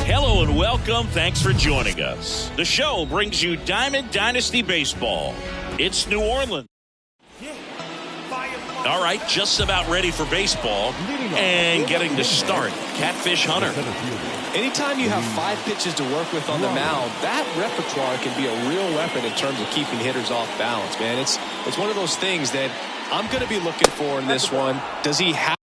Hello and welcome. Thanks for joining us. The show brings you Diamond Dynasty Baseball. It's New Orleans. All right, just about ready for baseball and getting to start. Catfish Hunter. Anytime you have 5 pitches to work with on the mound, that repertoire can be a real weapon in terms of keeping hitters off balance, man. It's one of those things that I'm going to be looking for in this one. Does he have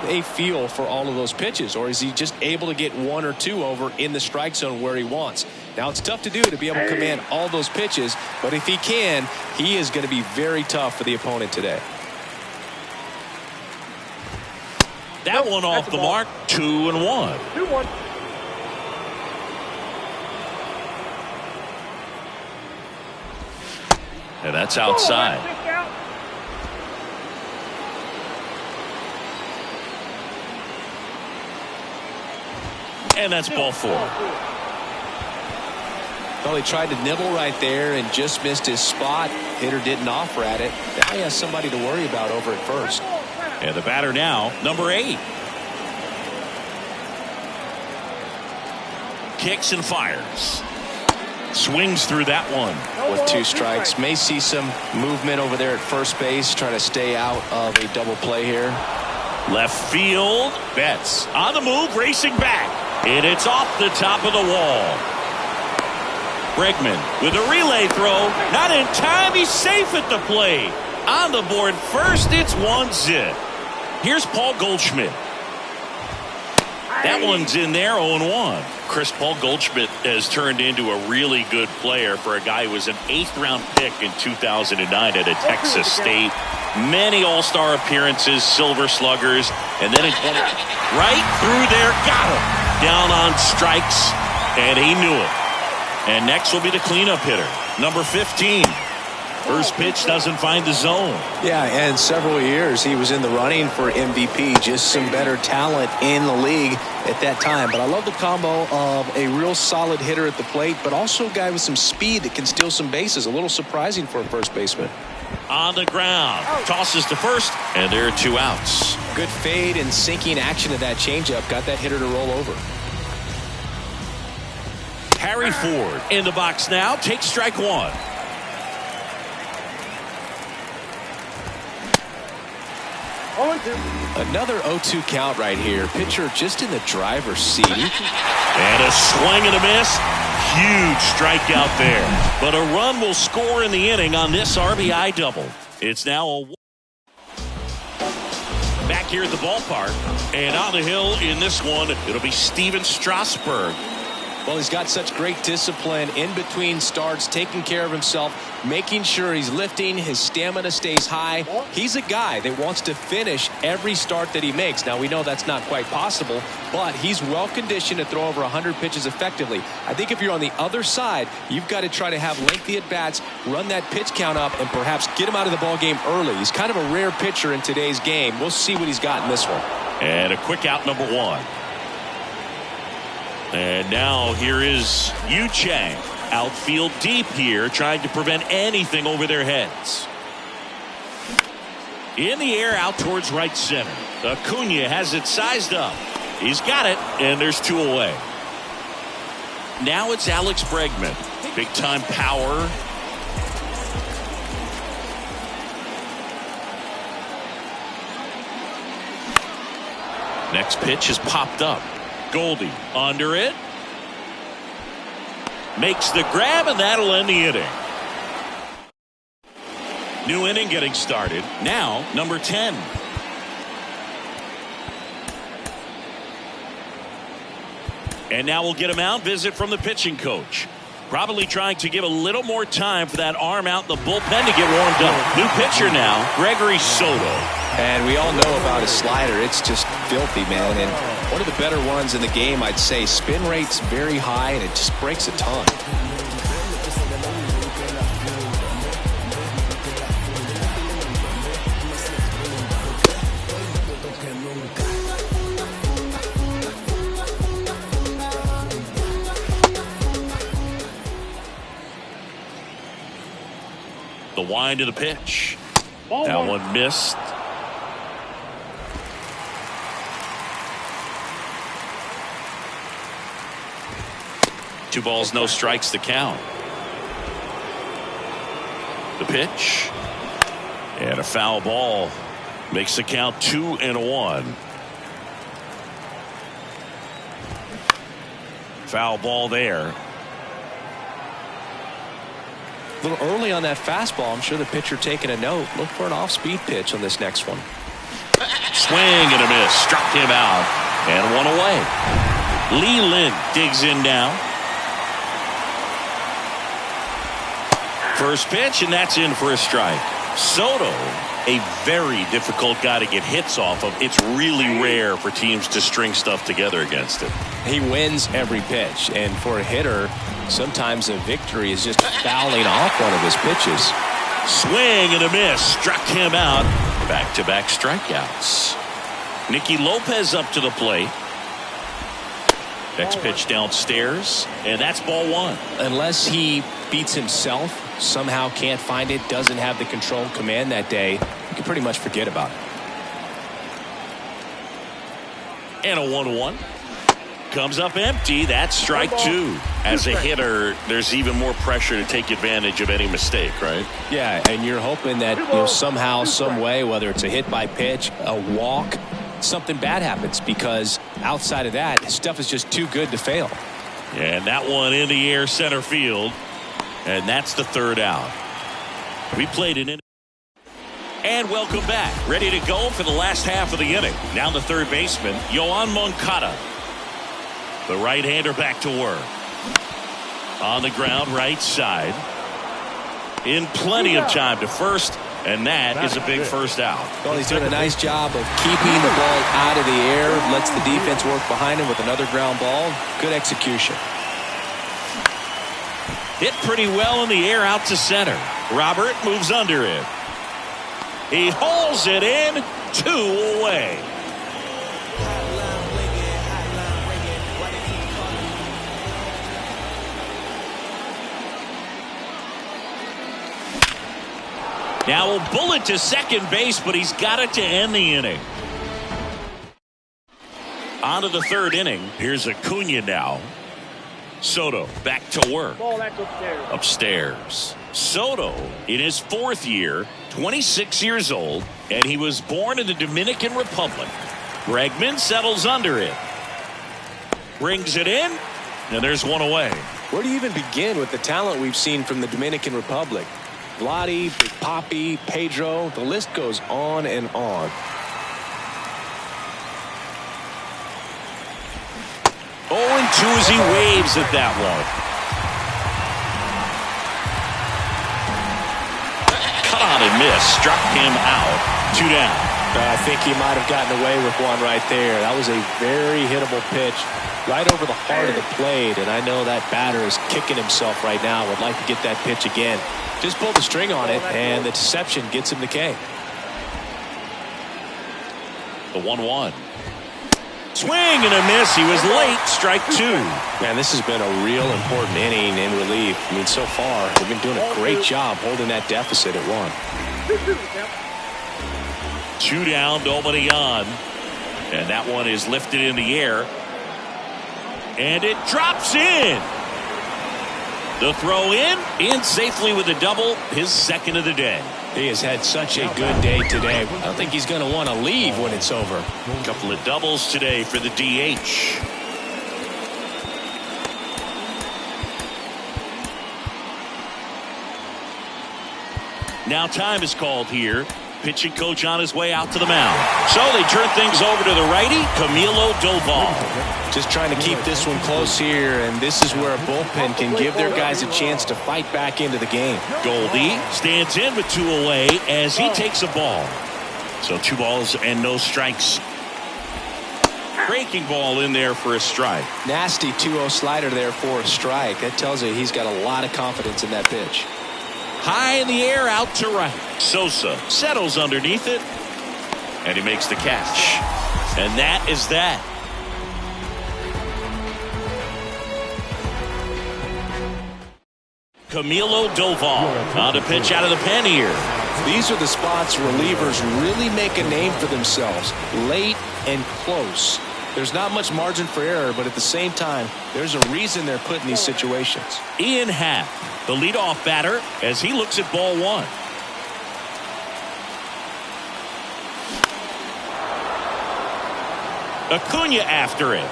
a feel for all of those pitches, or is he just able to get 1 or 2 over in the strike zone where he wants? Now, it's tough to do to be able to command all those pitches, but if he can, he is going to be very tough for the opponent today. That one off the mark. 2-1. 2-1. And that's outside. And that's ball 4. Well, he tried to nibble right there and just missed his spot. Hitter didn't offer at it. Now he has somebody to worry about over at first. And the batter now, number 8. Kicks and fires. Swings through that one. With 2 strikes. May see some movement over there at first base. Trying to stay out of a double play here. Left field. Betts on the move, racing back. And it's off the top of the wall. Bregman with a relay throw. Not in time. He's safe at the plate. On the board first, it's 1-0. Here's Paul Goldschmidt. That one's in there, 0-1. Paul Goldschmidt has turned into a really good player for a guy who was an 8th-round pick in 2009 at a Texas State. Many all-star appearances, Silver Sluggers, and then in 20, right through there, got him. Down on strikes, and he knew it. And next will be the cleanup hitter, number 15. First pitch doesn't find the zone. Yeah, and several years he was in the running for MVP. Just some better talent in the league at that time. But I love the combo of a real solid hitter at the plate, but also a guy with some speed that can steal some bases. A little surprising for a first baseman. On the ground, tosses to first, and there are 2 outs. Good fade and sinking action of that changeup got that hitter to roll over. Harry Ford in the box now, takes strike 1. Another 0-2 count right here. Pitcher just in the driver's seat. And a swing and a miss. huge strikeout there. But a run will score in the inning on this RBI double. It's now a back here at the ballpark. And on the hill in this one, it'll be Steven Strasburg. Well, he's got such great discipline in between starts, taking care of himself, making sure he's lifting, his stamina stays high. He's a guy that wants to finish every start that he makes. Now, we know that's not quite possible, but he's well conditioned to throw over 100 pitches effectively. I think if you're on the other side, you've got to try to have lengthy at-bats, run that pitch count up, and perhaps get him out of the ball game early. He's kind of a rare pitcher in today's game. We'll see what he's got in this one. And a quick out, number one. And now here is Yu Chang. Outfield deep here, trying to prevent anything over their heads. In the air, out towards right center. Acuna has it sized up. He's got it, and there's two away. Now it's Alex Bregman. Big time power. Next pitch is popped up. Goldie under it. Makes the grab, and that'll end the inning. New inning getting started. Now, number 10. And now we'll get him out. Visit from the pitching coach. Probably trying to give a little more time for that arm out in the bullpen to get warmed up. New pitcher now, Gregory Soto. And we all know about his slider. It's just filthy, man. And one of the better ones in the game, I'd say. Spin rate's very high, and it just breaks a ton. The wind of the pitch. That one missed. Two balls, no strikes to count. The pitch. And a foul ball. Makes the count 2-1. Foul ball there. A little early on that fastball. I'm sure the pitcher taking a note. Look for an off-speed pitch on this next one. Swing and a miss. Struck him out. And one away. Lee Lin digs in now. First pitch, and that's in for a strike. Soto, a very difficult guy to get hits off of. It's really rare for teams to string stuff together against him. He wins every pitch, and for a hitter, sometimes a victory is just fouling off one of his pitches. Swing and a miss. Struck him out. Back-to-back strikeouts. Nicky Lopez up to the plate. Next pitch downstairs, and that's ball one. Unless he beats himself, somehow can't find it, doesn't have the control and command that day, you can pretty much forget about it. And a 1-1. Comes up empty. That's strike two. As a hitter, there's even more pressure to take advantage of any mistake, right? Yeah, and you're hoping that somehow, some way, whether it's a hit by pitch, a walk, something bad happens, because outside of that, stuff is just too good to fail. And that one in the air, center field. And that's the third out. We played an inning. And welcome back. Ready to go for the last half of the inning. Now the third baseman, Yoan Moncada. The right-hander back to work. On the ground, right side. In plenty of time to first, and that is a big first out. Well, he's doing a nice job of keeping the ball out of the air. Lets the defense work behind him with another ground ball. Good execution. Hit pretty well in the air out to center. Robert moves under it. He hauls it in. Two away. Now a bullet to second base, but he's got it to end the inning. On to the third inning. Here's Acuna now. Soto back to work. Upstairs. Soto in his fourth year, 26 years old, and he was born in the Dominican Republic. Bregman settles under it. Brings it in, and there's one away. Where do you even begin with the talent we've seen from the Dominican Republic? Vladi, Big Papi, Pedro, the list goes on and on. Oh, and 2 as he waves at that one. Cut on and miss. Struck him out. 2 down. I think he might have gotten away with one right there. That was a very hittable pitch right over the heart of the plate, and I know that batter is kicking himself right now. Would like to get that pitch again. Just pulled the string on it, and the deception gets him the K. The 1-1. Swing and a miss. He was late. Strike 2. Man, this has been a real important inning in relief. I mean, so far, they've been doing a great job holding that deficit at 1. 2 down, nobody on. And that one is lifted in the air. And it drops in. The throw in safely with a double, his second of the day. He has had such a good day today. I don't think he's going to want to leave when it's over. A couple of doubles today for the DH. Now time is called here. Pitching coach on his way out to the mound. So they turn things over to the righty, Camilo Doval. Just trying to keep this one close here, and this is where a bullpen can give their guys a chance to fight back into the game. Goldie stands in with 2 away as he takes a ball. So 2 balls and no strikes. Breaking ball in there for a strike. Nasty 2-0 slider there for a strike. That tells you he's got a lot of confidence in that pitch. High in the air, out to right. Sosa settles underneath it, and he makes the catch. And that is that. Camilo Doval on to pitch out of the pen here. These are the spots relievers really make a name for themselves. Late and close. There's not much margin for error, but at the same time, there's a reason they're put in these situations. Ian Happ, the leadoff batter, as he looks at ball 1. Acuna after it.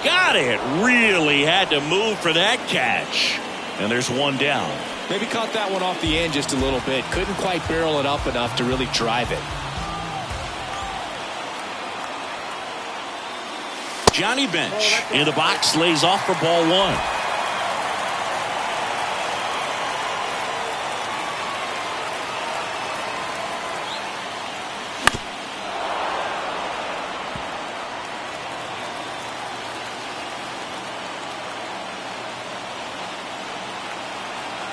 Got it. Really had to move for that catch. And there's 1 down. Maybe caught that one off the end just a little bit. Couldn't quite barrel it up enough to really drive it. Johnny Bench in the box, lays off for ball 1.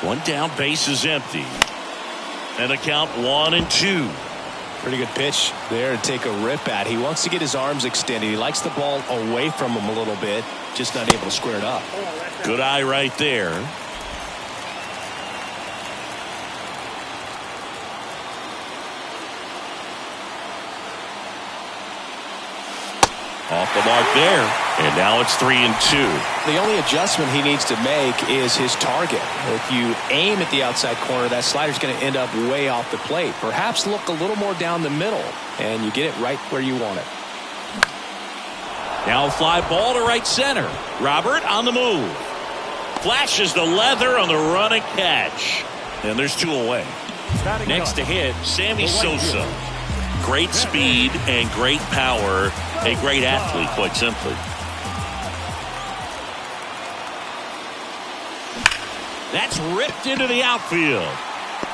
One down, base is empty. And the count 1-2. Pretty good pitch there to take a rip at. He wants to get his arms extended. He likes the ball away from him a little bit, just not able to square it up. Good eye right there. Off the mark there. And now it's 3-2. The only adjustment he needs to make is his target. If you aim at the outside corner, that slider's going to end up way off the plate. Perhaps look a little more down the middle, and you get it right where you want it. Now a fly ball to right center. Robert on the move. Flashes the leather on the run and catch. And there's 2 away. Next to hit, Sammy Sosa. Great speed and great power. A great athlete, quite simply. That's ripped into the outfield.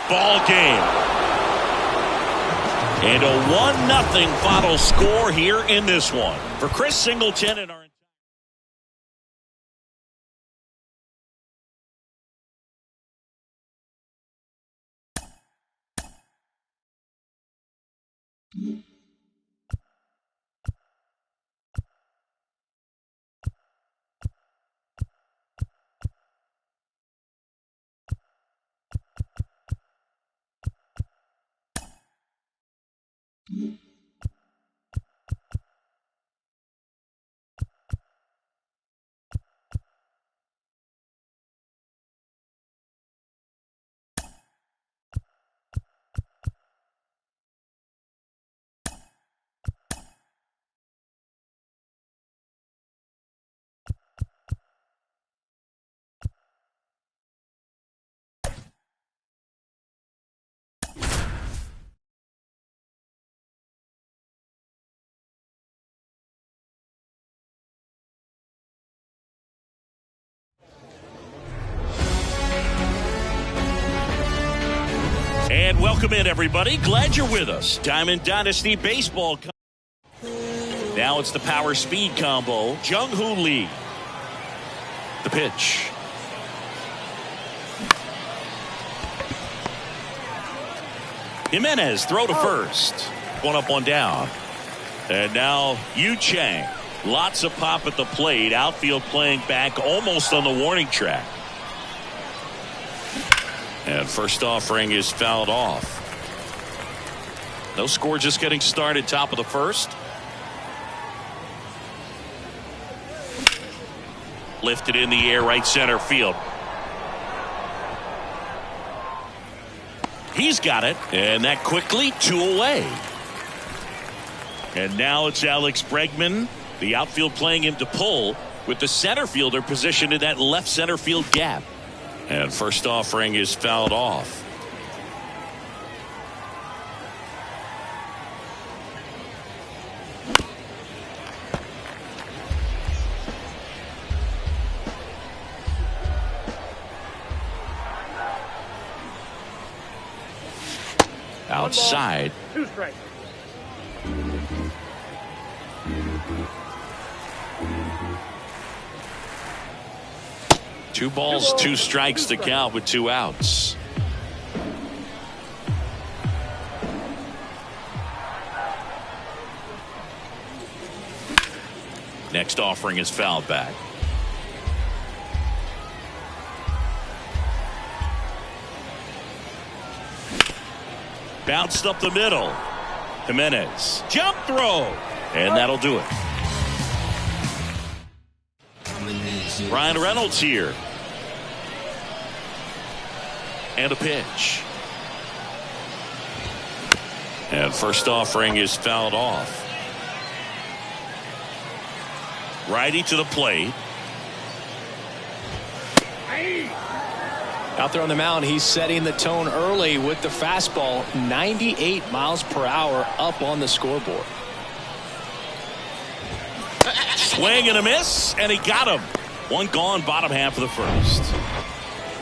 Ball game. And a 1-0 final score here in this one. For Chris Singleton and our And welcome in, everybody. Glad you're with us. Diamond Dynasty Baseball. Now it's the power speed combo. Jung-Hoo Lee. The pitch. Jimenez throw to first. One up, one down. And now Yu Chang. Lots of pop at the plate. Outfield playing back almost on the warning track. And first offering is fouled off. No score, just getting started. Top of the first. Lifted in the air, right center field. He's got it, and that quickly 2 away. And now it's Alex Bregman, the outfield playing him to pull, with the center fielder positioned in that left center field gap. And first offering is fouled off. Outside. 2 strikes. Two balls, 2 strikes to count with 2 outs. Next offering is fouled back. Bounced up the middle. Jimenez. Jump throw. And that'll do it. Ryan Reynolds here. And a pitch. And first offering is fouled off. Righty to the plate. Out there on the mound, he's setting the tone early with the fastball. 98 miles per hour up on the scoreboard. Swing and a miss, and he got him. One gone, bottom half of the first.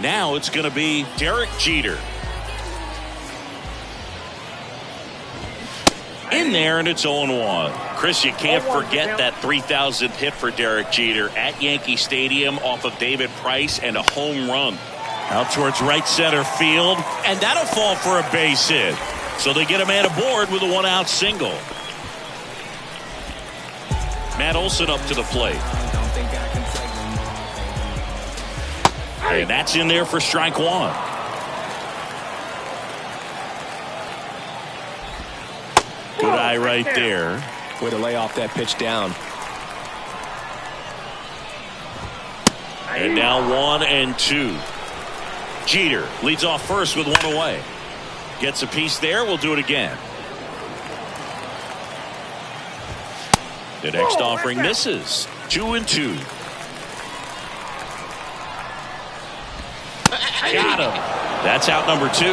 Now it's going to be Derek Jeter. In there, and it's 0-1. Chris, you can't forget that 3,000th hit for Derek Jeter at Yankee Stadium off of David Price and a home run. Out towards right center field, and that'll fall for a base hit. So they get a man aboard with a 1-out single. Matt Olson up to the plate. And that's in there for strike 1. Good eye right there. Way to lay off that pitch down. And now 1-2. Jeter leads off first with 1 away. Gets a piece there. We'll do it again. The next offering misses. 2-2. Got him. That's out number 2.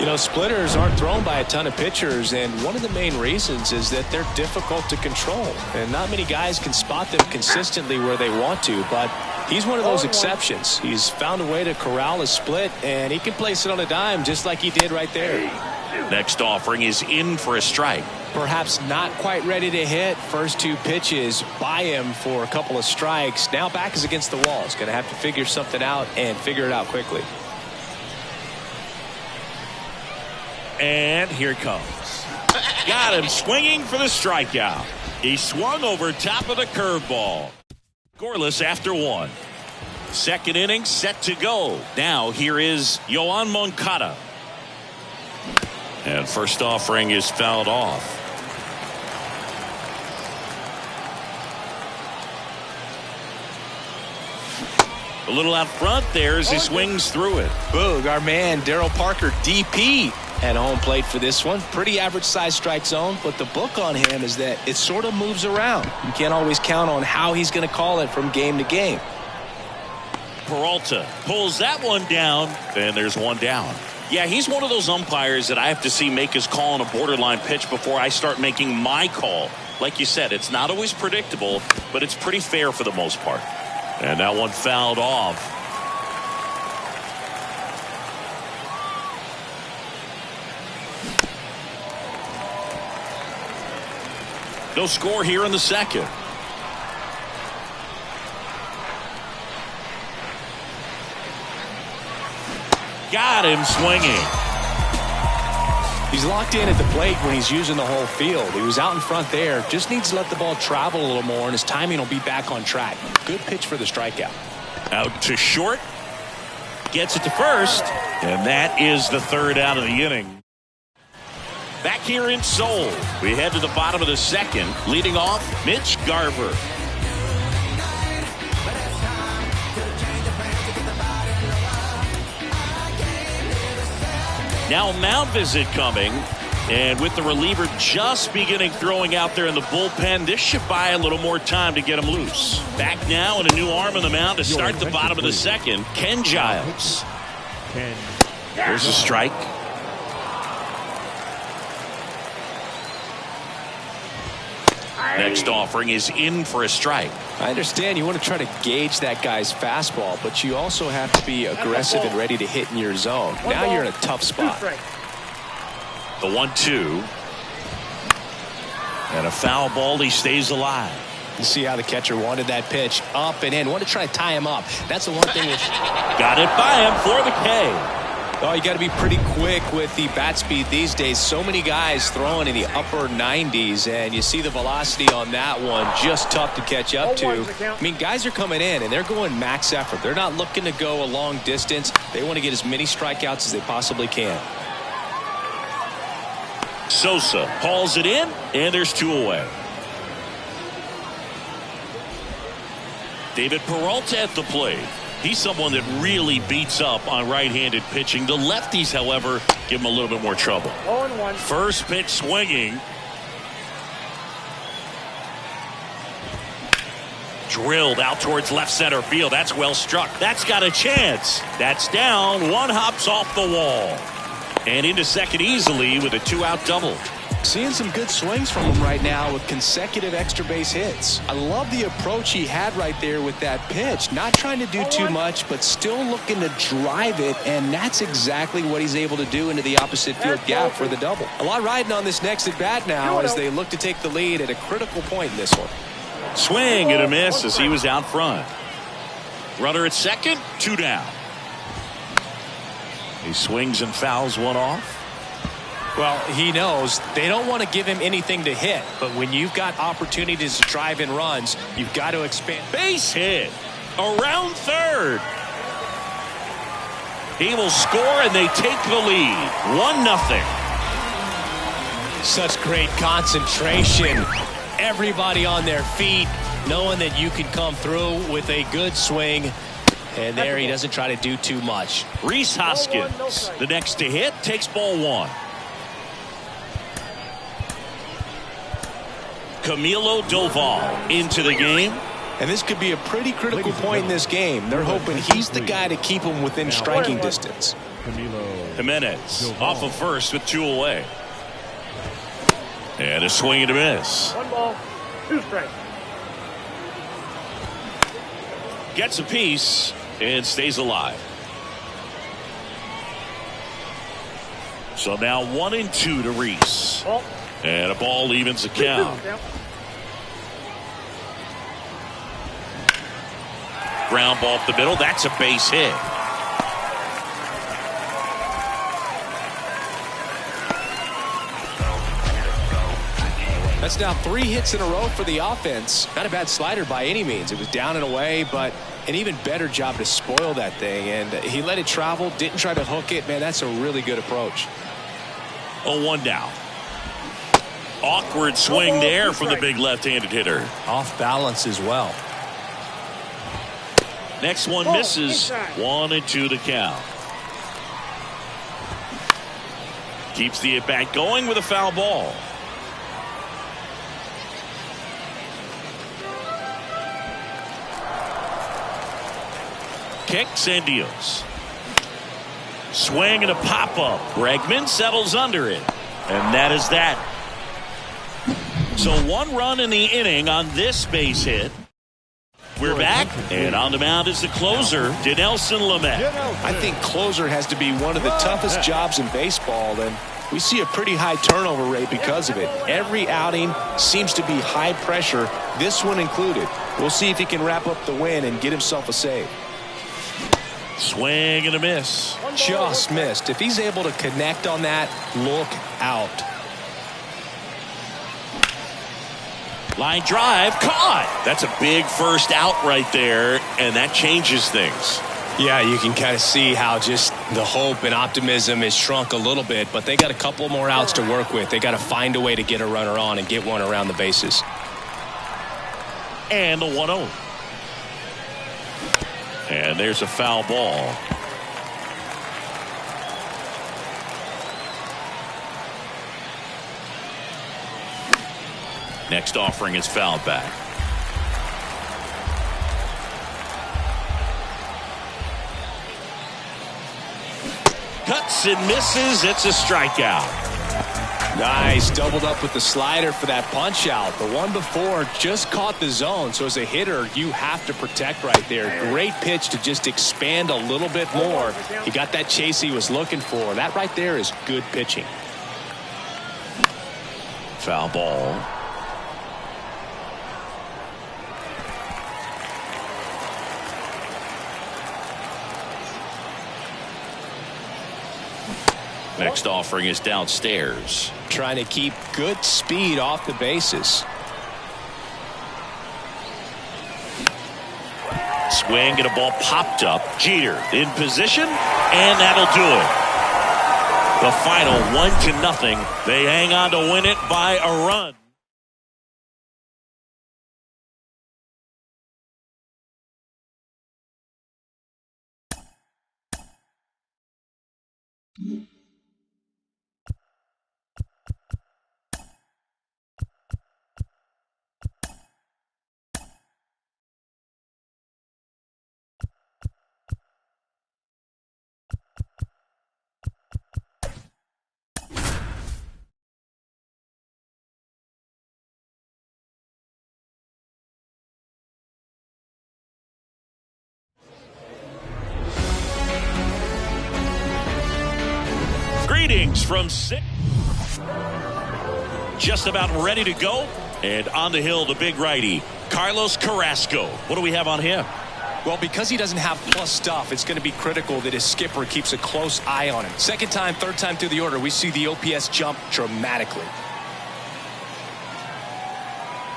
You know, splitters aren't thrown by a ton of pitchers, and one of the main reasons is that they're difficult to control. And not many guys can spot them consistently where they want to, but he's one of those exceptions. He's found a way to corral a split, and he can place it on a dime just like he did right there. Next offering is in for a strike. Perhaps not quite ready to hit. First 2 pitches by him for a couple of strikes. Now back is against the wall. He's going to have to figure something out and figure it out quickly. And here it comes. Got him swinging for the strikeout. He swung over top of the curveball. Scoreless after 1. Second inning set to go. Now here is Yoan Moncada. And first offering is fouled off. A little out front there as he swings through it. Boog, our man Darryl Parker, DP, at home plate for this one. Pretty average size strike zone, but the book on him is that it sort of moves around. You can't always count on how he's going to call it from game to game. Peralta pulls that one down, and there's 1 down. Yeah, he's one of those umpires that I have to see make his call on a borderline pitch before I start making my call. Like you said, it's not always predictable, but it's pretty fair for the most part. And that one fouled off. No score here in the second. Got him swinging. He's locked in at the plate when he's using the whole field. He was out in front there. Just needs to let the ball travel a little more, and his timing will be back on track. Good pitch for the strikeout. Out to short. Gets it to first. And that is the third out of the inning. Back here in Seoul, we head to the bottom of the second. Leading off, Mitch Garver. Now mound visit coming. And with the reliever just beginning throwing out there in the bullpen, this should buy a little more time to get him loose. Back now and a new arm on the mound to start the bottom of the second. Ken Giles. There's a strike. Next offering is in for a strike. I understand you want to try to gauge that guy's fastball, but you also have to be aggressive and ready to hit in your zone. Now you're in a tough spot. The 1-2. And a foul ball. He stays alive. You see how the catcher wanted that pitch up and in. Want to try to tie him up. That's the one thing. Got it by him for the K. Oh, you got to be pretty quick with the bat speed these days. So many guys throwing in the upper 90s, and you see the velocity on that one. Just tough to catch up to. I mean, guys are coming in, and they're going max effort. They're not looking to go a long distance. They want to get as many strikeouts as they possibly can. Sosa hauls it in, and there's two away. David Peralta at the plate. He's someone that really beats up on right-handed pitching. The lefties, however, give him a little bit more trouble. 0-1. First pitch swinging. Drilled out towards left center field. That's well struck. That's got a chance. That's down. One hops off the wall. And into second easily with a two-out double. Seeing some good swings from him right now with consecutive extra base hits. I love the approach he had right there with that pitch. Not trying to do too much, but still looking to drive it, and that's exactly what he's able to do into the opposite field gap for the double. A lot riding on this next at bat now as they look to take the lead at a critical point in this one. Swing and a miss as he was out front. Runner at second, two down. He swings and fouls one off. Well, he knows they don't want to give him anything to hit, but when you've got opportunities to drive in runs, you've got to expand. Base hit around third. He will score, and they take the lead. 1-0. Such great concentration. Everybody on their feet, knowing that you can come through with a good swing. And there he doesn't try to do too much. Rhys Hoskins, the next to hit, takes ball one. Camilo Doval into the game. And this could be a pretty critical point in this game. They're hoping he's the guy to keep him within striking distance. Jimenez off of first with two away. And a swing and a miss. 1 ball, 2 strikes. Gets a piece and stays alive. So now 1-2 to Rhys. And a ball evens the count. Ground ball up the middle. That's a base hit. That's now 3 hits in a row for the offense. Not a bad slider by any means. It was down and away, but an even better job to spoil that thing. And he let it travel, didn't try to hook it. Man, that's a really good approach. 0-1 down. Awkward swing there for the big left-handed hitter. Off balance as well. Next one misses. 1-2 to count. Keeps the at-bat going with a foul ball. Kicks and deals. Swing and a pop-up. Bregman settles under it. And that is that. So 1 run in the inning on this base hit. We're back, and on the mound is the closer, Dinelson Lamet. I think closer has to be one of the toughest jobs in baseball, and We see a pretty high turnover rate because of it. Every outing seems to be high pressure, this one included. We'll see if he can wrap up the win and get himself a save. Swing and a miss. Just missed. If he's able to connect on that, look out. Line drive, caught. That's a big first out right there, and that changes things. Yeah, you can kind of see how just the hope and optimism is shrunk a little bit, but they got a couple more outs to work with. They got to find a way to get a runner on and get one around the bases. And the 1-0. And there's a foul ball. Next offering is fouled back. Cuts and misses. It's a strikeout. Nice. Doubled up with the slider for that punch out. The one before just caught the zone. So as a hitter, you have to protect right there. Great pitch to just expand a little bit more. He got that chase he was looking for. That right there is good pitching. Foul ball. Next offering is downstairs. Trying to keep good speed off the bases. Swing and a ball popped up. Jeter in position, and that'll do it. The final 1-0. They hang on to win it by a run. Greetings from six. Just about ready to go. And on the hill, the big righty, Carlos Carrasco. What do we have on him? Well, because he doesn't have plus stuff, it's going to be critical that his skipper keeps a close eye on him. Second time, third time through the order, we see the OPS jump dramatically.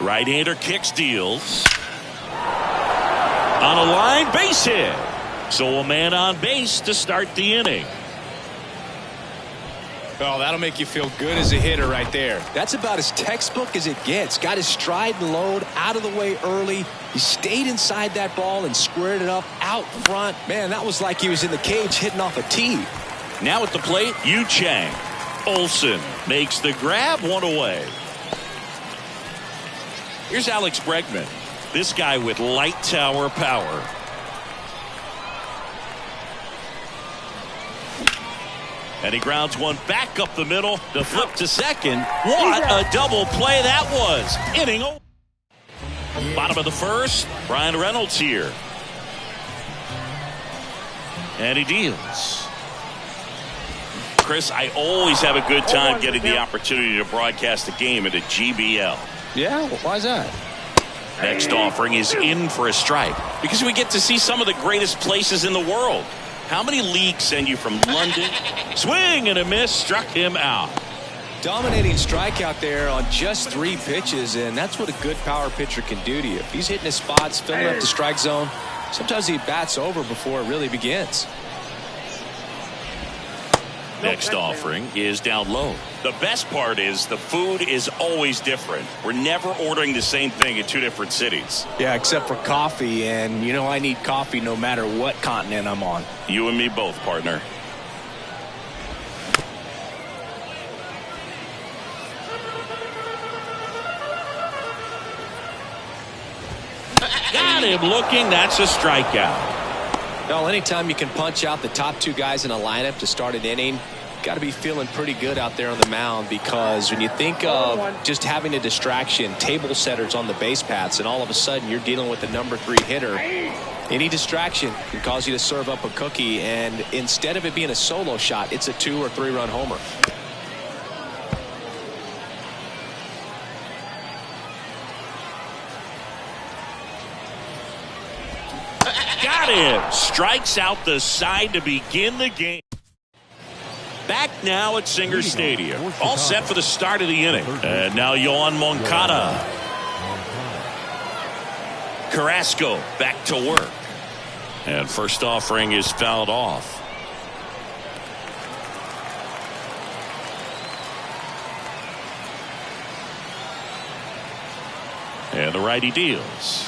Right-hander kicks, deals. On a line, base hit. So a man on base to start the inning. Oh, that'll make you feel good as a hitter right there. That's about as textbook as it gets. Got his stride and load out of the way early. He stayed inside that ball and squared it up out front. Man, that was like he was in the cage hitting off a tee. Now at the plate, Yu Chang. Olsen makes the grab, one away. Here's Alex Bregman. This guy with light tower power. And he grounds one back up the middle to flip to second. What a double play that was. Inning over. Bottom of the first, Brian Reynolds here. And he deals. Chris, I always have a good time getting the opportunity to broadcast a game at a GBL. Yeah, why is that? Next offering is in for a strike. Because we get to see some of the greatest places in the world. How many leagues send you from London? Swing and a miss, struck him out. Dominating strikeout there on just 3 pitches, and that's what a good power pitcher can do to you. If he's hitting his spots, filling up the strike zone, sometimes he bats over before it really begins. Next offering is down low. The best part is the food is always different. We're never ordering the same thing in 2 different cities. Yeah, except for coffee, and you know I need coffee no matter what continent I'm on. You and me both, partner. Got him looking. That's a strikeout. Well, anytime you can punch out the top 2 guys in a lineup to start an inning, got to be feeling pretty good out there on the mound, because when you think of just having a distraction, table setters on the base paths, and all of a sudden you're dealing with the number 3 hitter, any distraction can cause you to serve up a cookie, and instead of it being a solo shot, it's a 2 or 3 run homer. Got him. Strikes out the side to begin the game. Back now at Singer Stadium. All set for the start of the inning. And now Yohan Moncada. Carrasco back to work. And first offering is fouled off. And the righty deals.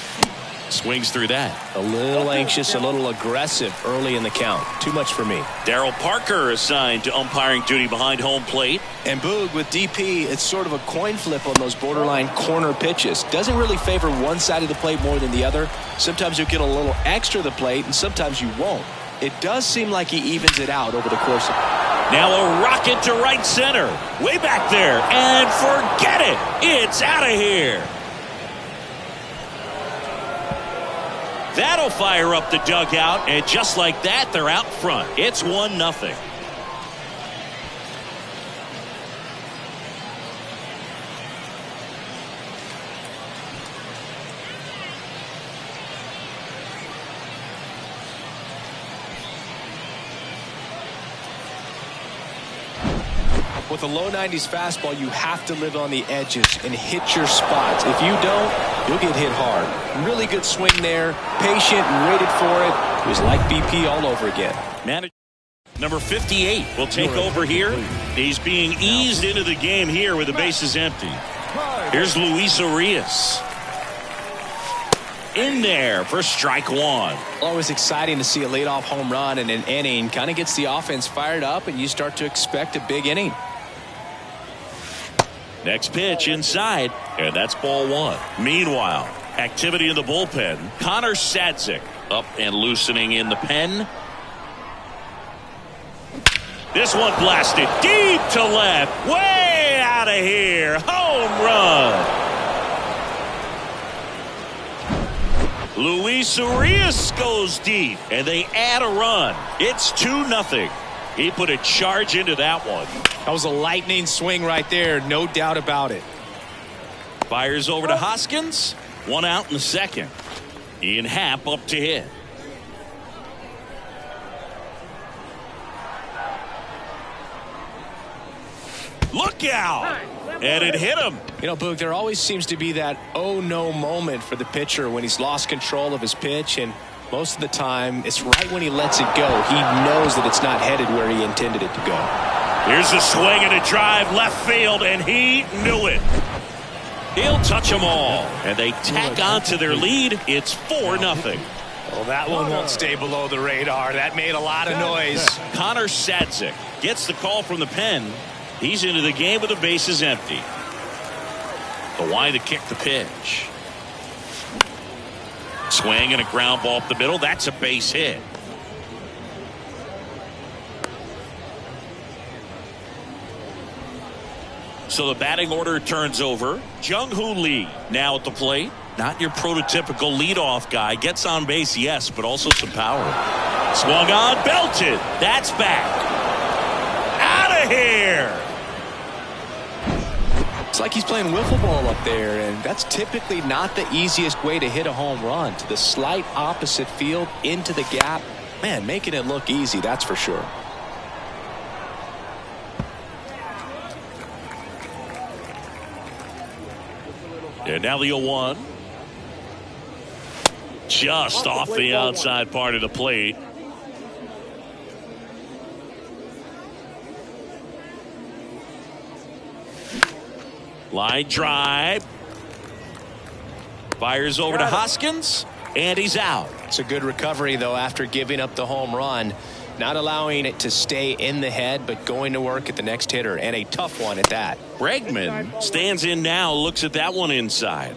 Swings through that. A little anxious, a little aggressive early in the count. Too much for me. Darryl Parker assigned to umpiring duty behind home plate. And Boog, with DP, it's sort of a coin flip on those borderline corner pitches. Doesn't really favor one side of the plate more than the other. Sometimes you'll get a little extra the plate, and sometimes you won't. It does seem like he evens it out over the course of... Now a rocket to right center. Way back there. And forget it. It's out of here. That'll fire up the dugout, and just like that, they're out front. It's 1-0. With a low 90s fastball, you have to live on the edges and hit your spots. If you don't, you'll get hit hard. Really good swing there. Patient and waited for it. It was like BP all over again. Number 58 will take over here. He's being eased into the game here with the bases empty. Here's Luis Urias. In there for strike one. Always exciting to see a leadoff home run in an inning. Kind of gets the offense fired up, and you start to expect a big inning. Next pitch inside, and that's ball one. Meanwhile, activity in the bullpen. Connor Sadzik up and loosening in the pen. This one blasted deep to left. Way out of here. Home run. Luis Urias goes deep, and they add a run. It's 2-0. He put a charge into that one. That was a lightning swing right there, no doubt about it. Fires over to Hoskins. One out in the second. Ian Happ up to hit. Look out! And it hit him. You know, Boog, there always seems to be that oh no moment for the pitcher when he's lost control of his pitch, and most of the time it's right when he lets it go. He knows that it's not headed where he intended it to go. Here's a swing and a drive left field, and he knew it. He'll touch them all, and they tack on to their lead. It's 4-0. Well, that one won't stay below the radar. That made a lot of noise. Connor Sadzik gets the call from the pen. He's into the game with the bases empty. The line to kick the pitch. Swing and a ground ball up the middle. That's a base hit. So the batting order turns over. Jung-Hoo Lee now at the plate. Not your prototypical leadoff guy. Gets on base, yes, but also some power. Swung on, belted. That's back. Out of here. It's like he's playing wiffle ball up there, and that's typically not the easiest way to hit a home run. To the slight opposite field, into the gap. Man, making it look easy, that's for sure. And now the 0-1. Just off the outside part of the plate. Line drive. Fires over to Hoskins, and he's out. It's a good recovery, though, after giving up the home run. Not allowing it to stay in the head, but going to work at the next hitter, and a tough one at that. Bregman stands in now, looks at that one inside.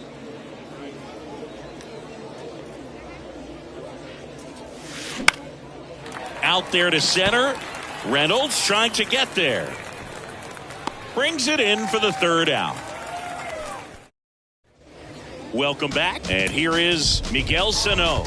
Out there to center. Reynolds trying to get there. Brings it in for the third out. Welcome back, and here is Miguel Sano.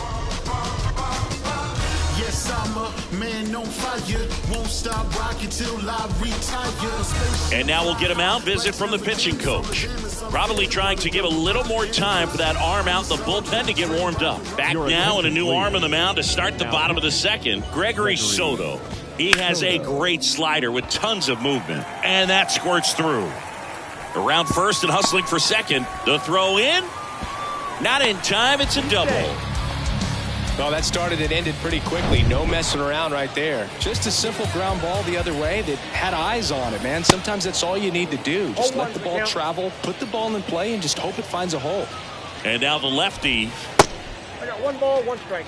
Yes, I'm a man on fire. Won't stop rocking till I retire. And now we'll get him out. Visit from the pitching coach. Probably trying to give a little more time for that arm out in the bullpen to get warmed up. Back now, and a new arm on the mound to start the bottom of the second. Gregory Soto. He has a great slider with tons of movement, and that squirts through. Around first and hustling for second. The throw in. Not in time. It's a double. Well, that started and ended pretty quickly. No messing around right there. Just a simple ground ball the other way that had eyes on it, man. Sometimes that's all you need to do. Just let the ball travel, put the ball in play, and just hope it finds a hole. And now the lefty. I got 1 ball, 1 strike.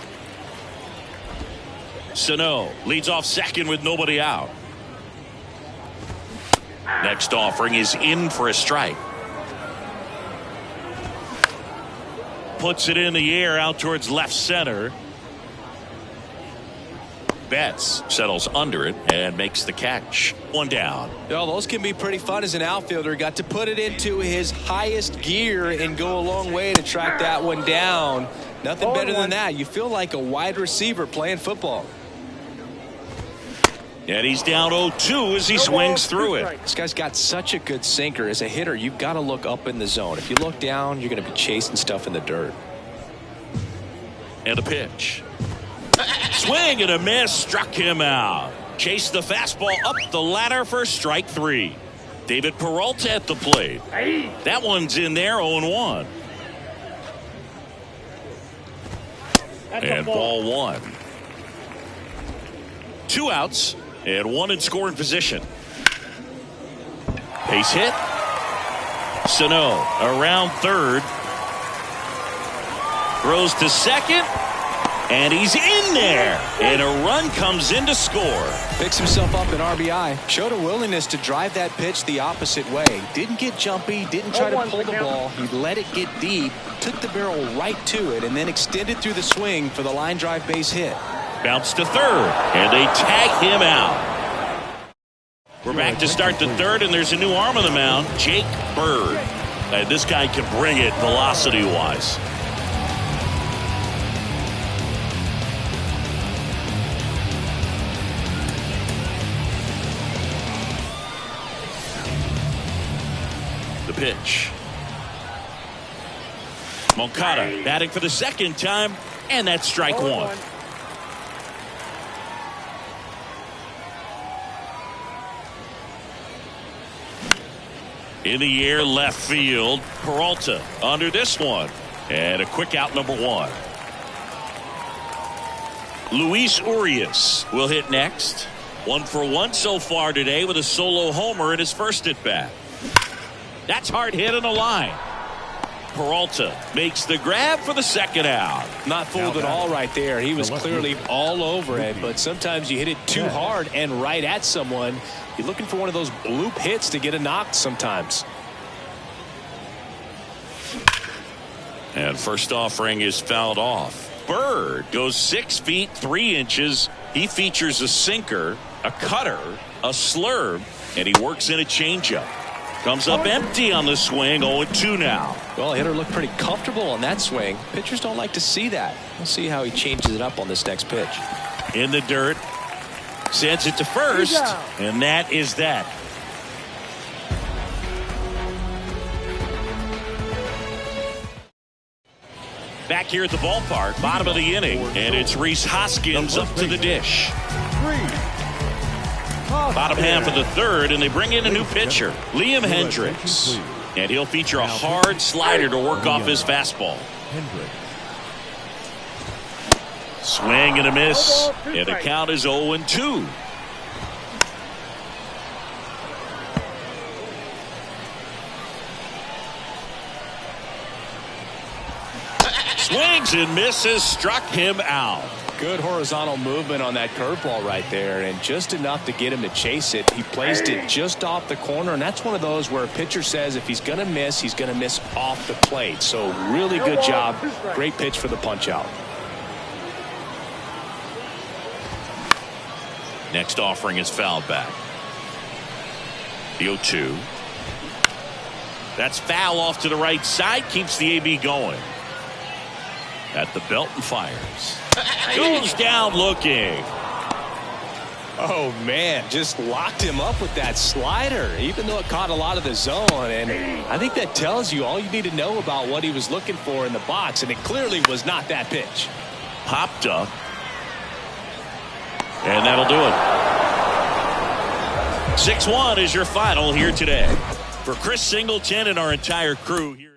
Sano leads off second with nobody out. Next offering is in for a strike. Puts it in the air out towards left center. Betts settles under it and makes the catch. 1 down. Well, those can be pretty fun as an outfielder. Got to put it into his highest gear and go a long way to track that one down. Nothing better than that. You feel like a wide receiver playing football. And he's down 0-2 as he swings through it. This guy's got such a good sinker. As a hitter, you've got to look up in the zone. If you look down, you're going to be chasing stuff in the dirt. And a pitch. Swing and a miss. Struck him out. Chased the fastball up the ladder for strike 3. David Peralta at the plate. That one's in there, 0-1. And ball 1. 2 outs. And 1 in scoring position. Base hit. Sano around third. Throws to second. And he's in there. And a run comes in to score. Picks himself up an RBI. Showed a willingness to drive that pitch the opposite way. Didn't get jumpy. Didn't try to pull the ball. He let it get deep. Took the barrel right to it. And then extended through the swing for the line drive base hit. Bounce to third, and they tag him out. We're back to start the third, and there's a new arm on the mound, Jake Bird. And this guy can bring it velocity-wise. The pitch. Moncada batting for the second time, and that's strike 1. In the air left field. Peralta under this one. And a quick out, number 1. Luis Urias will hit next. 1 for 1 so far today with a solo homer in his first at bat. That's hard hit in the line. Peralta makes the grab for the second out. Not fooled at all right there. He was clearly all over it, but sometimes you hit it too hard and right at someone. You're looking for one of those bloop hits to get a knock sometimes. And first offering is fouled off. Bird goes 6 feet 3 inches. He features a sinker, a cutter, a slurve, and he works in a changeup. Comes up empty on the swing. 0-2 now. Well, hitter looked pretty comfortable on that swing. Pitchers don't like to see that. We'll see how he changes it up on this next pitch. In the dirt. Sends it to first. And that is that. Back here at the ballpark, bottom of the inning. And it's Rhys Hoskins up to the dish. Bottom half of the third, and they bring in a new pitcher, Liam Hendricks. And he'll feature a hard slider to work off his fastball. Swing and a miss. And the count is 0-2. Swings and misses, struck him out. Good horizontal movement on that curveball right there, and just enough to get him to chase it. He placed it just off the corner, and that's one of those where a pitcher says if he's going to miss, he's going to miss off the plate. So really good job. Great pitch for the punch out. Next offering is fouled back. The 0-2. That's foul off to the right side, keeps the AB going. At the belt and fires. Goes down looking. Oh, man, just locked him up with that slider, even though it caught a lot of the zone. And I think that tells you all you need to know about what he was looking for in the box, and it clearly was not that pitch. Popped up. And that'll do it. 6-1 is your final here today. For Chris Singleton and our entire crew here.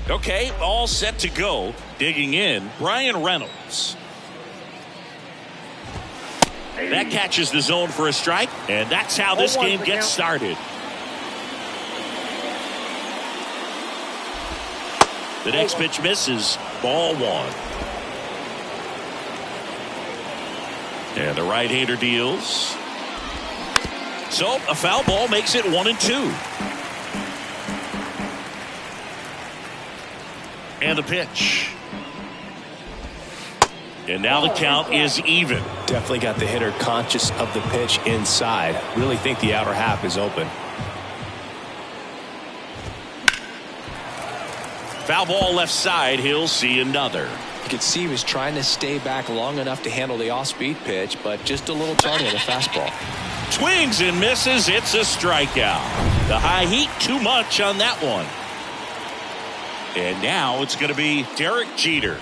Okay, all set to go. Digging in, Brian Reynolds. That catches the zone for a strike, and that's how this game gets started. The next pitch misses. Ball one. And the right-hander deals. So a foul ball makes it 1-2. And the pitch. And now the count is even. Definitely got the hitter conscious of the pitch inside. Really think the outer half is open. Foul ball left side. He'll see another. You could see he was trying to stay back long enough to handle the off-speed pitch, but just a little tardy on the fastball. Swings and misses. It's a strikeout. The high heat too much on that one. And now it's going to be Derek Jeter.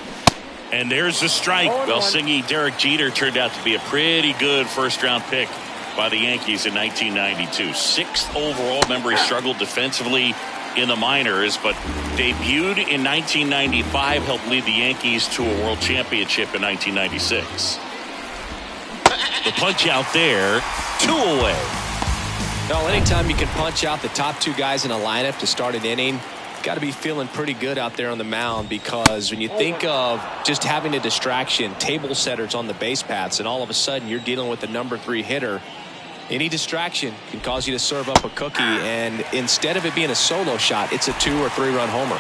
And there's the strike. Well, Singy, Derek Jeter turned out to be a pretty good first-round pick by the Yankees in 1992. Sixth overall. Remember, he struggled defensively in the minors, but debuted in 1995, helped lead the Yankees to a world championship in 1996. The punch out there, 2 away. Well, anytime you can punch out the top 2 guys in a lineup to start an inning, got to be feeling pretty good out there on the mound, because when you think of just having a distraction, table setters on the base paths, and all of a sudden you're dealing with the number 3 hitter, any distraction can cause you to serve up a cookie, and instead of it being a solo shot, it's a 2 or 3 run homer.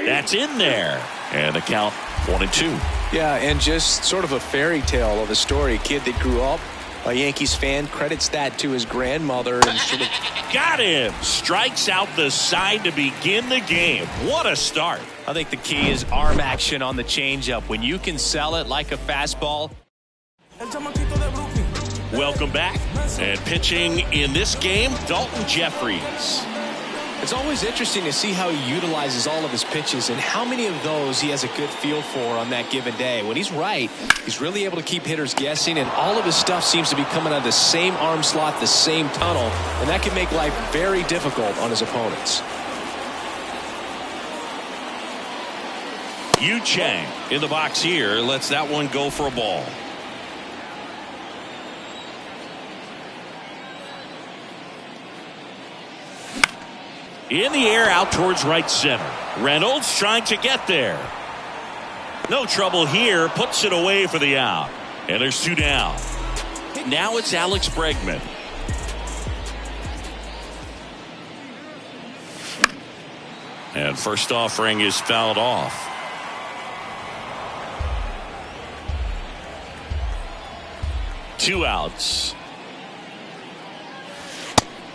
That's in there, and the count 1-2. Yeah, and just sort of a fairy tale of a story. A kid that grew up a Yankees fan, credits that to his grandmother, and sort of got him. Strikes out the side to begin the game. What a start. I think the key is arm action on the changeup. When you can sell it like a fastball. Welcome back. And pitching in this game, Dalton Jeffries. It's always interesting to see how he utilizes all of his pitches and how many of those he has a good feel for on that given day. When he's right, he's really able to keep hitters guessing, and all of his stuff seems to be coming out of the same arm slot, the same tunnel, and that can make life very difficult on his opponents. Yu Chang in the box here, lets that one go for a ball. In the air, out towards right center. Reynolds trying to get there. No trouble here. Puts it away for the out. And there's 2 down. Now it's Alex Bregman. And first offering is fouled off. Two outs.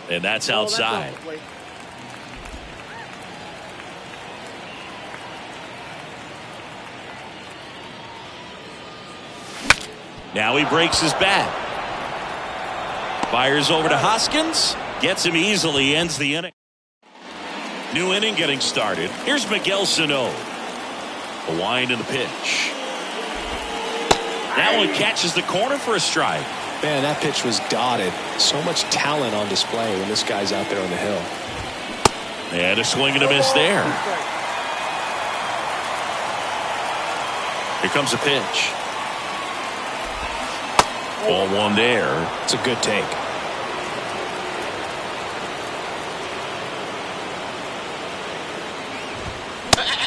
And that's outside. Now he breaks his bat. Fires over to Hoskins. Gets him easily. Ends the inning. New inning getting started. Here's Miguel Sano. The wind and the pitch. That one catches the corner for a strike. Man, that pitch was dotted. So much talent on display when this guy's out there on the hill. And a swing and a miss there. Here comes a pitch. Ball 1 there. It's a good take.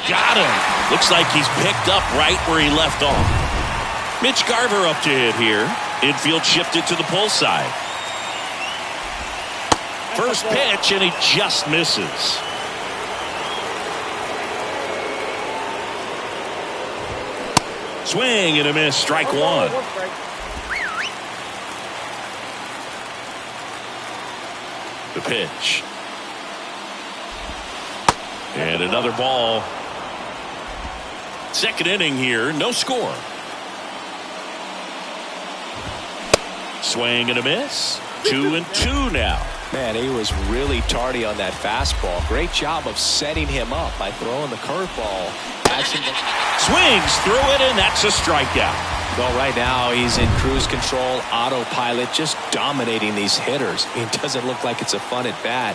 Got him. Looks like he's picked up right where he left off. Mitch Garver up to hit here. Infield shifted to the pull side. First pitch, and he just misses. Swing and a miss. Strike 1. The pitch. And another ball. Second inning here. No score. Swing and a miss. 2-2 now. Man, he was really tardy on that fastball. Great job of setting him up by throwing the curveball. Swings through it, and that's a strikeout. Well, right now he's in cruise control, autopilot, just dominating these hitters. It doesn't look like it's a fun at bat.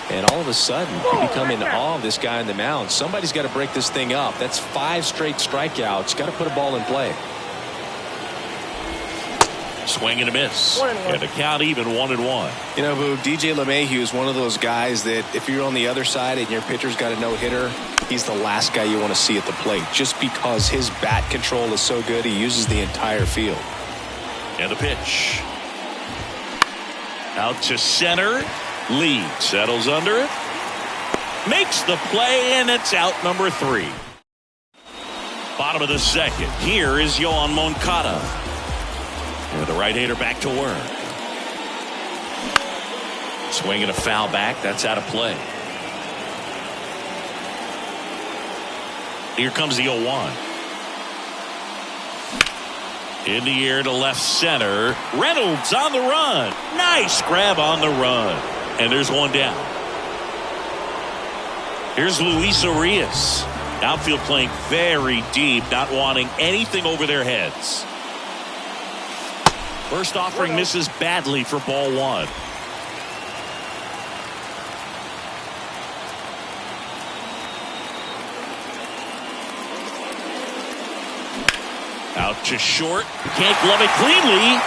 And all of a sudden, you become in awe of this guy on the mound. Somebody's got to break this thing up. That's 5 straight strikeouts. Got to put a ball in play. Swing and a miss. And a count even 1-1. You know, Boog, DJ LeMahieu is one of those guys that if you're on the other side and your pitcher's got a no-hitter, he's the last guy you want to see at the plate. Just because his bat control is so good, he uses the entire field. And the pitch. Out to center. Lee settles under it. Makes the play, and it's out number 3. Bottom of the second. Here is Yoan Moncada. And the right-hander back to work. Swinging a foul back. That's out of play. Here comes the 0-1. In the air to left center. Reynolds on the run. Nice grab on the run. And there's 1 down. Here's Luis Urias. Outfield playing very deep, not wanting anything over their heads. First offering misses badly for ball 1. to short. Can't glove it cleanly.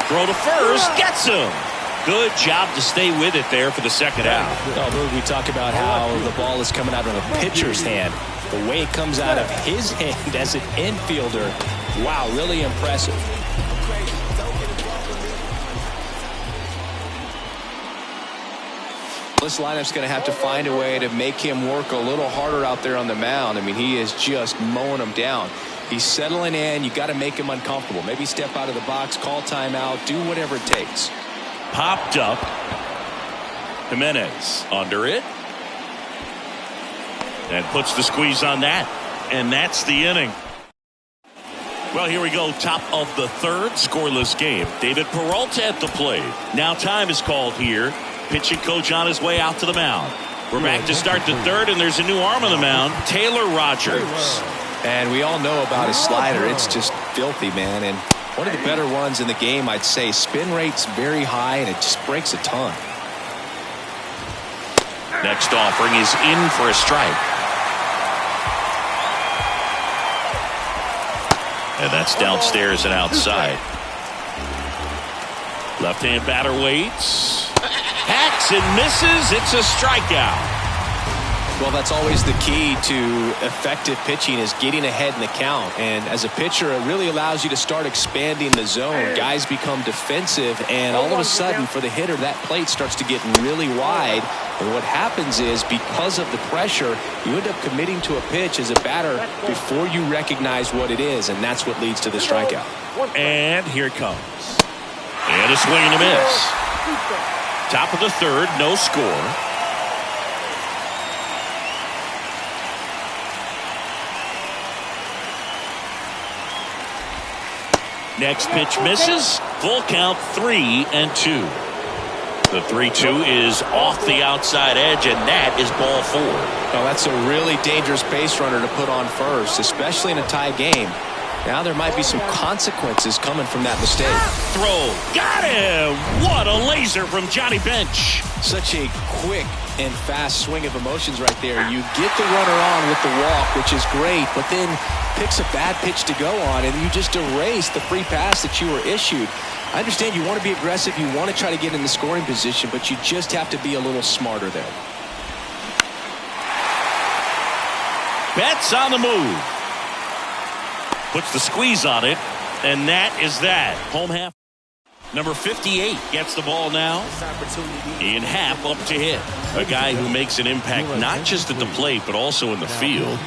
Throw to first. Gets him. Good job to stay with it there for the second out. Oh, we talk about how the ball is coming out of a pitcher's hand. The way it comes out of his hand as an infielder. Wow, really impressive. This lineup's going to have to find a way to make him work a little harder out there on the mound. I mean, he is just mowing them down. He's settling in. You got to make him uncomfortable. Maybe step out of the box, call timeout, do whatever it takes. Popped up. Jimenez under it. And puts the squeeze on that. And that's the inning. Well, here we go. Top of the third. Scoreless game. David Peralta at the plate. Now time is called here. Pitching coach on his way out to the mound. We're back to start the third, and there's a new arm on the mound. Taylor Rogers. And we all know about his slider. It's just filthy, man. And one of the better ones in the game, I'd say. Spin rate's very high, and it just breaks a ton. Next offering is in for a strike. And that's downstairs and outside. Left-hand batter waits. Hacks and misses. It's a strikeout. Well, that's always the key to effective pitching, is getting ahead in the count. And as a pitcher, it really allows you to start expanding the zone. Guys become defensive, and all of a sudden, for the hitter, that plate starts to get really wide. And what happens is, because of the pressure, you end up committing to a pitch as a batter before you recognize what it is, and that's what leads to the strikeout. And here it comes. And a swing and a miss. Top of the third, no score. Next pitch misses. Full count, 3-2. The 3-2 is off the outside edge, and that is ball 4. Well, that's a really dangerous base runner to put on first, especially in a tie game. Now there might be some consequences coming from that mistake. Throw. Got him. What a laser from Johnny Bench. Such a quick and fast swing of emotions right there. You get the runner on with the walk, which is great, but then picks a bad pitch to go on, and you just erase the free pass that you were issued. I understand you want to be aggressive. You want to try to get in the scoring position, but you just have to be a little smarter there. Betts on the move. Puts the squeeze on it, and that is that. Home half. Number 58 gets the ball now. Ian Happ up to hit. A guy who makes an impact not just at the plate, but also in the field.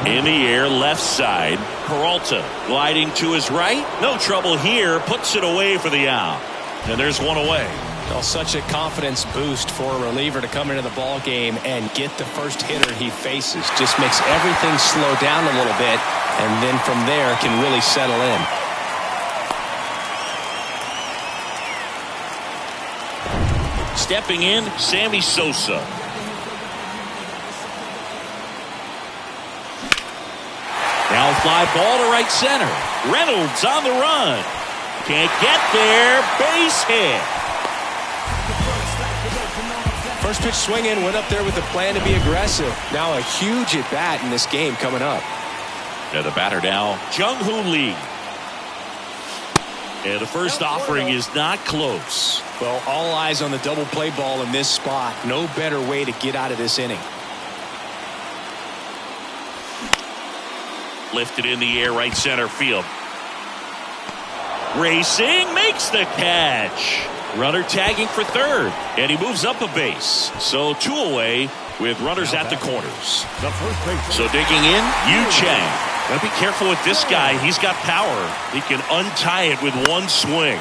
In the air, left side. Peralta gliding to his right. No trouble here. Puts it away for the out. And there's one away. Well, such a confidence boost for a reliever to come into the ball game and get the first hitter he faces. Just makes everything slow down a little bit, and then from there can really settle in. Stepping in, Sammy Sosa. Now fly ball to right center. Reynolds on the run. Can't get there. Base hit. First pitch swing in, went up there with a plan to be aggressive. Now a huge at bat in this game coming up. And the batter now, Jung-Hoo Lee. And the first offering is not close. Well, all eyes on the double play ball in this spot. No better way to get out of this inning. Lifted in the air, right center field. Racing, makes the catch. Runner tagging for third, and he moves up a base. So 2 away with runners at the corners. So digging in, Yu Chang. Gotta be careful with this guy. He's got power. He can untie it with one swing.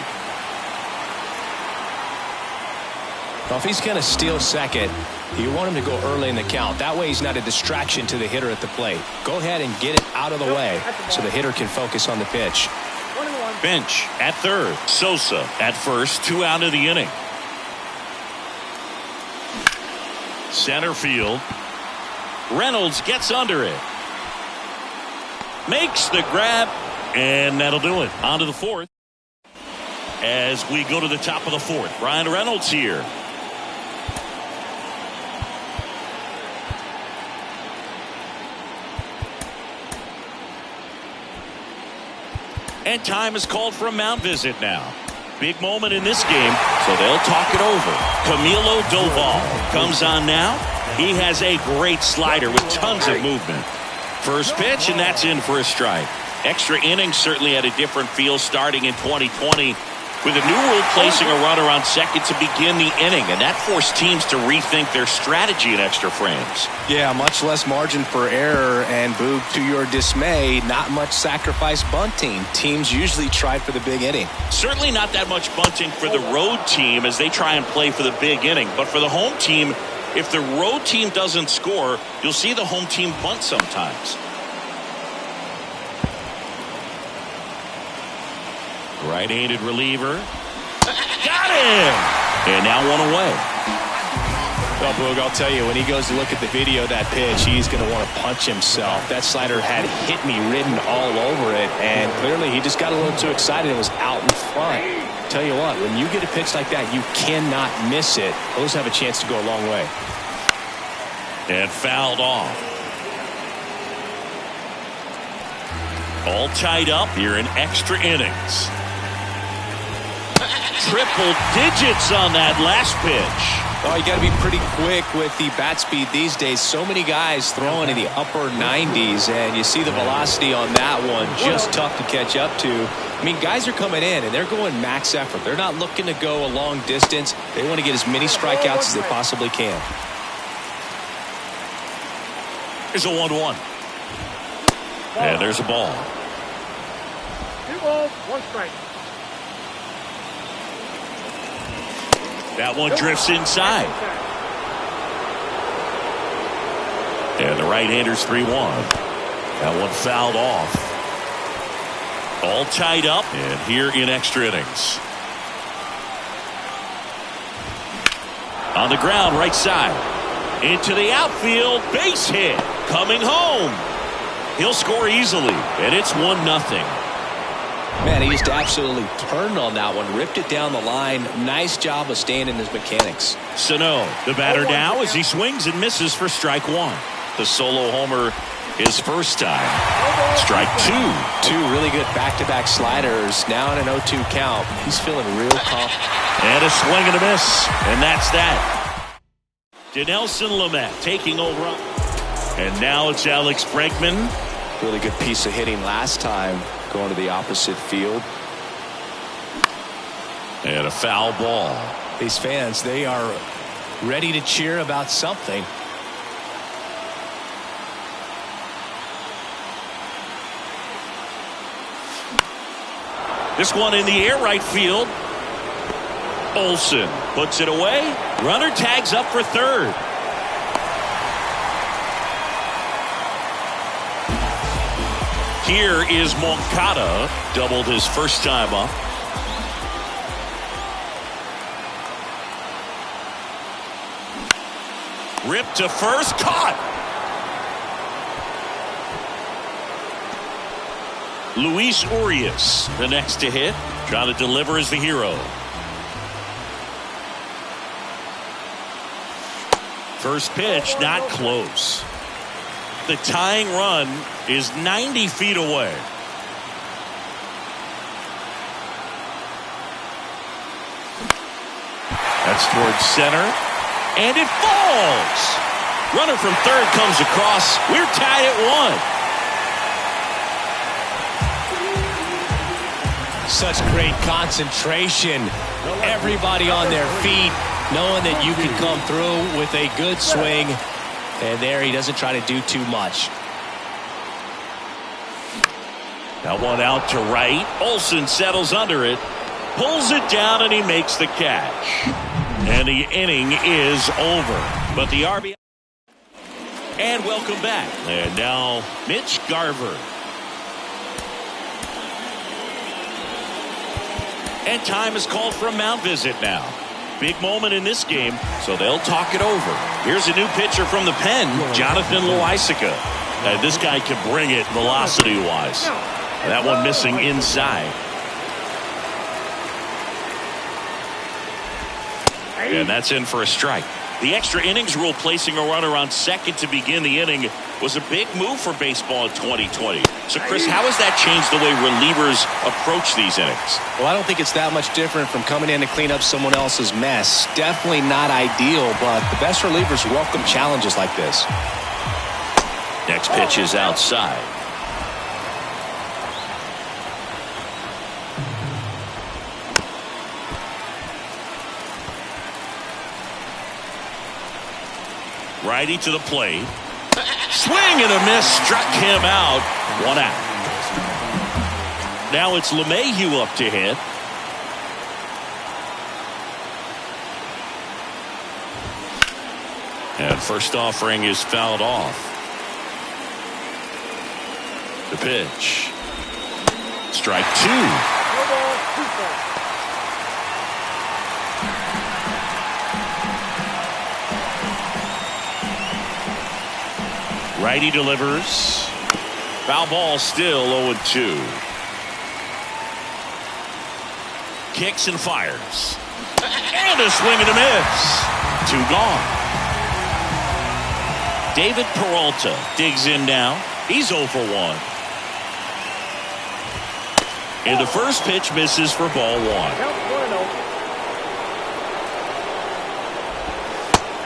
Well, if he's going to steal second, you want him to go early in the count. That way he's not a distraction to the hitter at the plate. Go ahead and get it out of the way so the hitter can focus on the pitch. Bench at third. Sosa at first. 2 out of the inning. Center field. Reynolds gets under it. Makes the grab. And that'll do it. On to the fourth. As we go to the top of the fourth. Ryan Reynolds here. And time is called for a mound visit now. Big moment in this game, so they'll talk it over. Camilo Doval comes on now. He has a great slider with tons of movement. First pitch, and that's in for a strike. Extra innings certainly had a different feel starting in 2020 with a new rule placing a runner on second to begin the inning, and that forced teams to rethink their strategy in extra frames. Yeah, much less margin for error, and Boog, to your dismay, not much sacrifice bunting. Teams usually try for the big inning. Certainly not that much bunting for the road team as they try and play for the big inning, but for the home team, if the road team doesn't score, you'll see the home team bunt sometimes. Right-handed reliever. Got him! And now one away. Well, Boog, I'll tell you, when he goes to look at the video of that pitch, he's going to want to punch himself. That slider had hit me written all over it, and clearly he just got a little too excited and was out in front. Tell you what, when you get a pitch like that, you cannot miss it. Those have a chance to go a long way. And fouled off. All tied up here in extra innings. Triple digits on that last pitch. Oh, you got to be pretty quick with the bat speed these days. So many guys throwing in the upper 90s, and you see the velocity on that one. Just tough to catch up to. I mean, guys are coming in, and they're going max effort. They're not looking to go a long distance. They want to get as many strikeouts as they possibly can. Here's a 1-1. And there's a ball. 2 balls, 1 strike. That one drifts inside. And the right-hander's 3-1. That one fouled off. All tied up and here in extra innings. On the ground, right side. Into the outfield, base hit. Coming home. He'll score easily, and it's 1-0. Man, he just absolutely turned on that one, ripped it down the line. Nice job of staying in his mechanics. Sano, the batter now as he swings and misses for strike 1. The solo homer his first time. Strike 2. 2 really good back-to-back sliders. Now in an 0-2 count. He's feeling real confident. And a swing and a miss. And that's that. Dinelson Lamet taking over. And now it's Alex Bregman. Really good piece of hitting last time, going to the opposite field. And a foul ball. These fans, they are ready to cheer about something. This one in the air, right field. Olsen puts it away. Runner tags up for third. Here is Moncada, doubled his first time up. Ripped to first, caught. Luis Urias, the next to hit, trying to deliver as the hero. First pitch, not close. The tying run is 90 feet away. That's towards center. And it falls. Runner from third comes across. We're tied at 1. Such great concentration. Everybody on their feet, knowing that you can come through with a good swing. And there he doesn't try to do too much. That one out to right. Olsen settles under it. Pulls it down and he makes the catch. And the inning is over. But the RBI. And welcome back. And now Mitch Garver. And time is called for a mound visit now. Big moment in this game, so they'll talk it over. Here's a new pitcher from the pen, Jonathan Loaisiga. This guy can bring it velocity-wise. That one missing inside. And that's in for a strike. The extra innings rule placing a runner on second to begin the inning. was a big move for baseball in 2020. So, Chris, how has that changed the way relievers approach these innings? Well, I don't think it's that much different from coming in to clean up someone else's mess. Definitely not ideal, but the best relievers welcome challenges like this. Next pitch is outside. Righty to the plate. Swing and a miss. Struck him out. 1 out. Now it's LeMahieu up to hit. And first offering is fouled off. The pitch. Strike 2. No ball, 2 strikes. Righty delivers. Foul ball, still 0-2. Kicks and fires. And a swing and a miss. 2 gone. David Peralta digs in now. He's 0 for 1. And the first pitch misses for ball 1. Count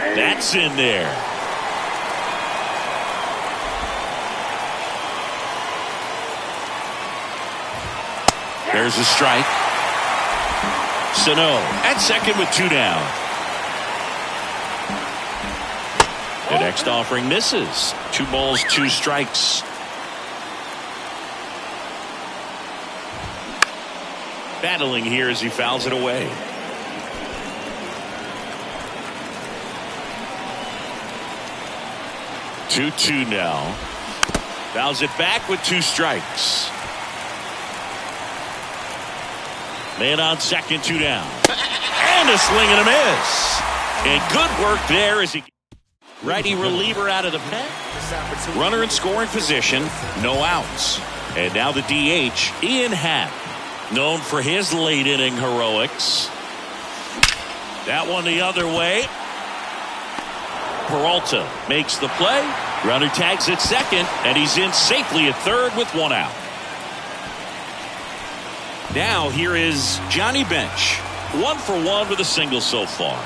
1-0. That's in there. There's a strike. Sano at second with 2 down. The next offering misses. 2 balls, 2 strikes. Battling here as he fouls it away. Two now. Fouls it back with 2 strikes. Man on second, 2 down. And a swing and a miss. And good work there as he... Righty reliever out of the pen. Runner in scoring position. No outs. And now the DH, Ian Happ. Known for his late inning heroics. That one the other way. Peralta makes the play. Runner tags at second. And he's in safely at third with 1 out. Now here is Johnny Bench. 1 for 1 with a single so far.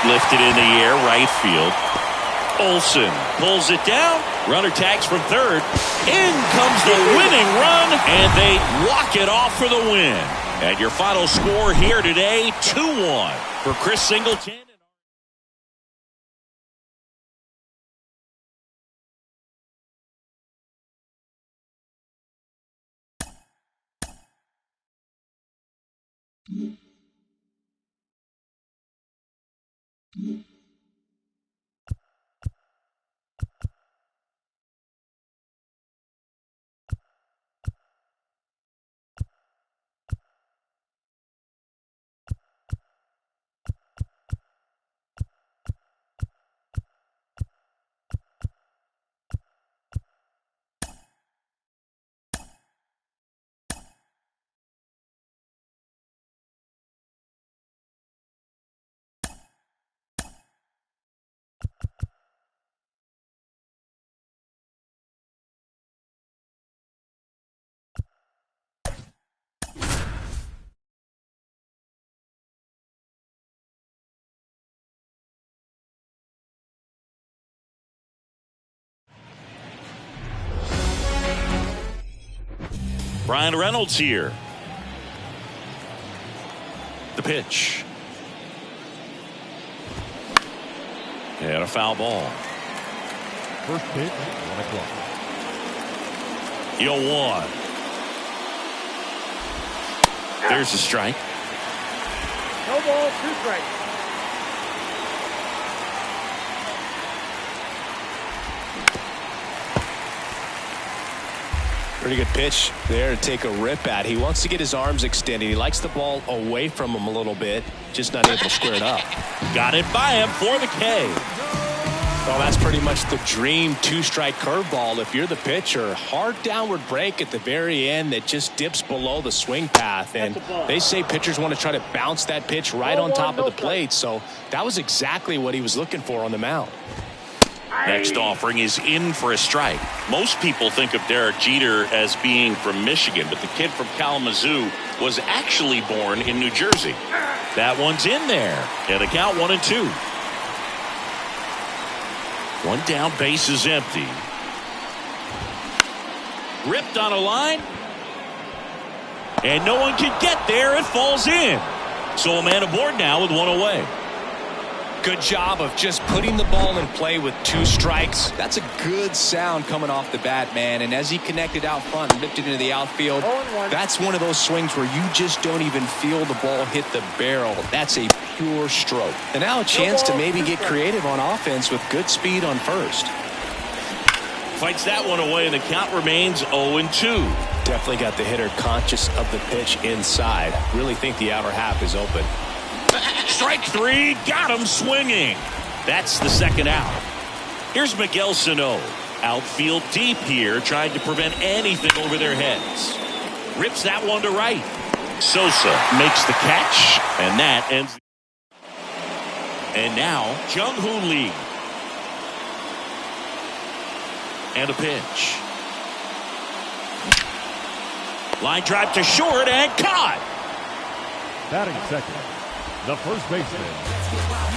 Lifted in the air, right field. Olsen pulls it down. Runner tags from third. In comes the winning run, and they walk it off for the win. And your final score here today, 2-1 for Chris Singleton. Brian Reynolds here. The pitch. And a foul ball. First pitch, 1 o'clock. 0-1. There's the strike. No ball, 2 strikes. Pretty good pitch there to take a rip at. He wants to get his arms extended. He likes the ball away from him a little bit, just not able to square it up. Got it by him for the K. Well, that's pretty much the dream two-strike curveball if you're the pitcher. Hard downward break at the very end that just dips below the swing path. And they say pitchers want to try to bounce that pitch right on top of the plate. So that was exactly what he was looking for on the mound. Next offering is in for a strike. Most people think of Derek Jeter as being from Michigan, but the kid from Kalamazoo was actually born in New Jersey. That one's in there. And the count 1-2. One down, base is empty. Ripped on a line. And no one can get there. It falls in. So a man aboard now with one away. Good job of just putting the ball in play with 2 strikes. That's a good sound coming off the bat, man. And as he connected out front and ripped it into the outfield, that's one of those swings where you just don't even feel the ball hit the barrel. That's a pure stroke. And now a chance to maybe get creative on offense with good speed on first. Fights that one away, and the count remains 0-2. Definitely got the hitter conscious of the pitch inside. Really think the outer half is open. Strike 3, got him swinging. That's the second out. Here's Miguel Sano. Outfield deep here, trying to prevent anything over their heads. Rips that one to right. Sosa makes the catch, and that ends. And now, Jung-Hoo Lee. And a pitch. Line drive to short and caught. Batting second, the first baseman.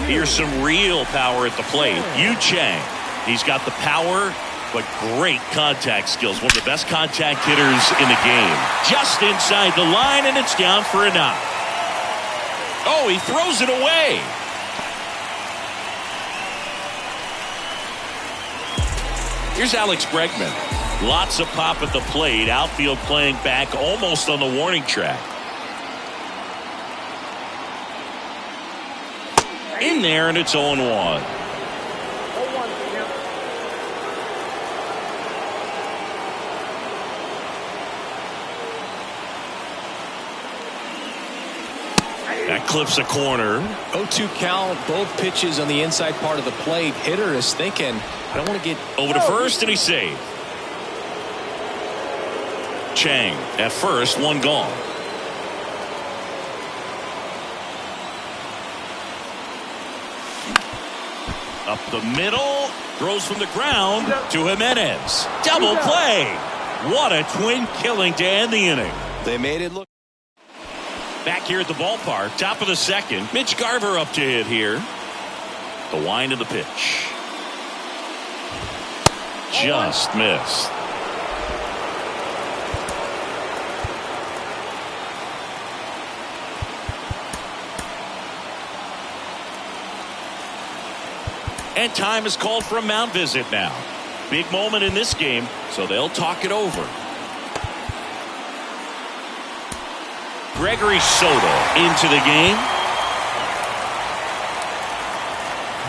Here's some real power at the plate. Yu Chang. He's got the power, but great contact skills. One of the best contact hitters in the game. Just inside the line, and it's down for a knock. Oh, he throws it away. Here's Alex Bregman. Lots of pop at the plate. Outfield playing back almost on the warning track. In there, and it's 0-1. That clips a corner. 0-2 count, both pitches on the inside part of the plate. Hitter is thinking, I don't want to get over to first, and he's saved. Chang at first, one gone. Up the middle, throws from the ground to Jimenez. Double play. What a twin killing to end the inning. They made it look. Back here at the ballpark, top of the second. Mitch Garver up to hit here. The wind of the pitch. Just missed. And time is called for a mound visit now. Big moment in this game, so they'll talk it over. Gregory Soto into the game.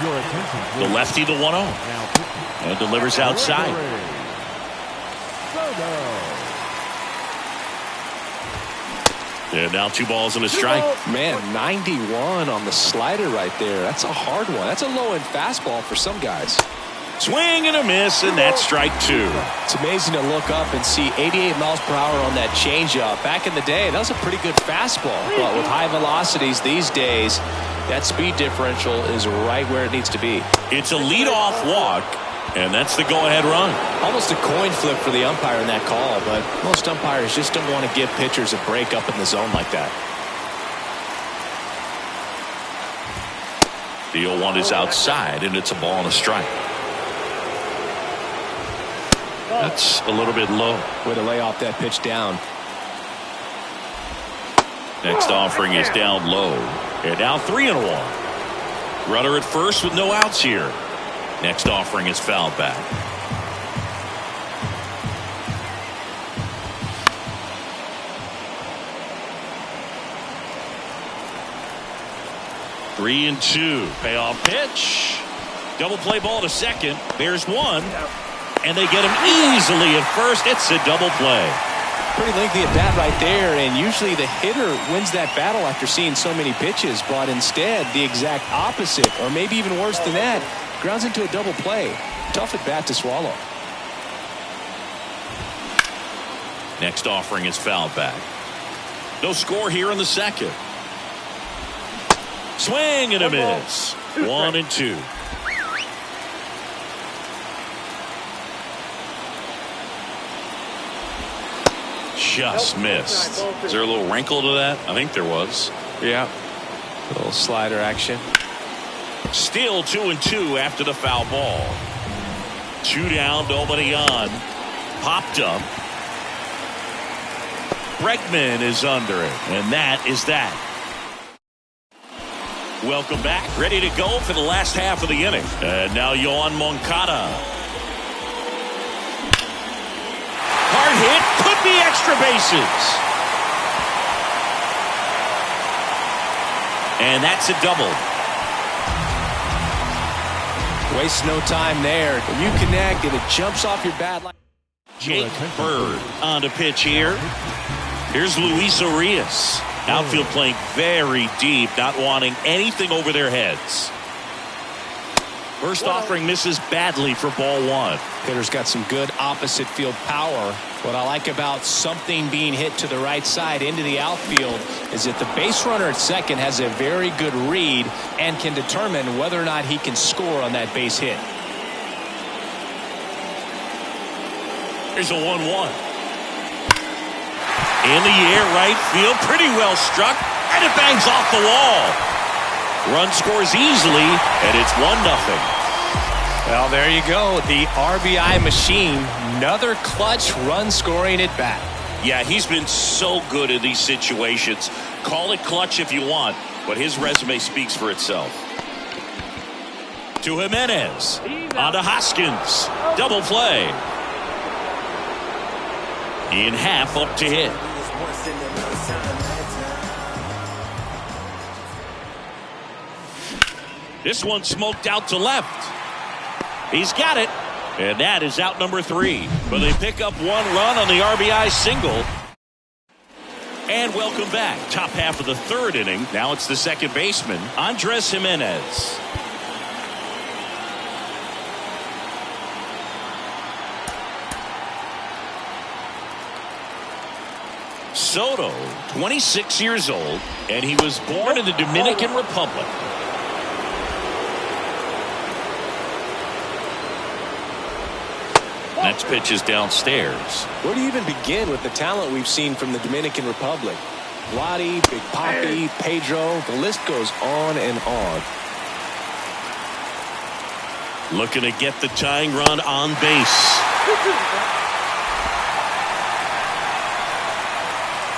Your attention, The lefty, the 1-0. And delivers outside. And now 2 balls and a strike. Man, 91 on the slider right there. That's a hard one. That's a low-end fastball for some guys. Swing and a miss, and that's strike 2. It's amazing to look up and see 88 miles per hour on that changeup. Back in the day, that was a pretty good fastball. But with high velocities these days, that speed differential is right where it needs to be. It's a leadoff walk, and that's the go-ahead run. Almost a coin flip for the umpire in that call, but most umpires just don't want to give pitchers a break up in the zone like that. The 0-1 is outside, and it's a ball and a strike. That's a little bit low. Way to lay off that pitch down. Next offering is down low. And now 3-1. Runner at first with no outs here. Next offering is fouled back. Three and 2. Payoff pitch. Double play ball to second. There's one. And they get him easily at first. It's a double play. Pretty lengthy at bat right there, and usually the hitter wins that battle after seeing so many pitches, but instead the exact opposite, or maybe even worse than that, Grounds into a double play. Tough at bat to swallow. Next offering is fouled back. No score here in the second. Swing and a miss. 1-2. Just missed. Is there a little wrinkle to that? I think there was. Yeah. A little slider action. Still 2-2 after the foul ball. 2 down, nobody on. Popped up. Bregman is under it, and that is that. Welcome back. Ready to go for the last half of the inning. And now Yoan Moncada. Hard hit, could be extra bases. And that's a double. Waste no time there. When you connect and it jumps off your bat like Jake Bird on to pitch here. Here's Luis Urias. Outfield playing very deep, not wanting anything over their heads. First offering misses badly for ball 1. Hitter's got some good opposite field power. What I like about something being hit to the right side into the outfield is that the base runner at second has a very good read and can determine whether or not he can score on that base hit. Here's a 1-1. In the air, right field, pretty well struck, and it bangs off the wall. Run scores easily, and it's 1-0. Well, there you go. The RBI machine. Another clutch run scoring at bat. Yeah, he's been so good in these situations. Call it clutch if you want, but his resume speaks for itself. To Jimenez. On to Hoskins. Double play. In half up to hit. This one smoked out to left. He's got it. And that is out number 3. But they pick up 1 run on the RBI single. And welcome back. Top half of the 3rd inning. Now it's the second baseman, Andres Jimenez. Soto, 26 years old, and he was born in the Dominican Republic. Next pitch is downstairs. Where do you even begin with the talent we've seen from the Dominican Republic? Lottie, Big Papi, Pedro, the list goes on and on. Looking to get the tying run on base.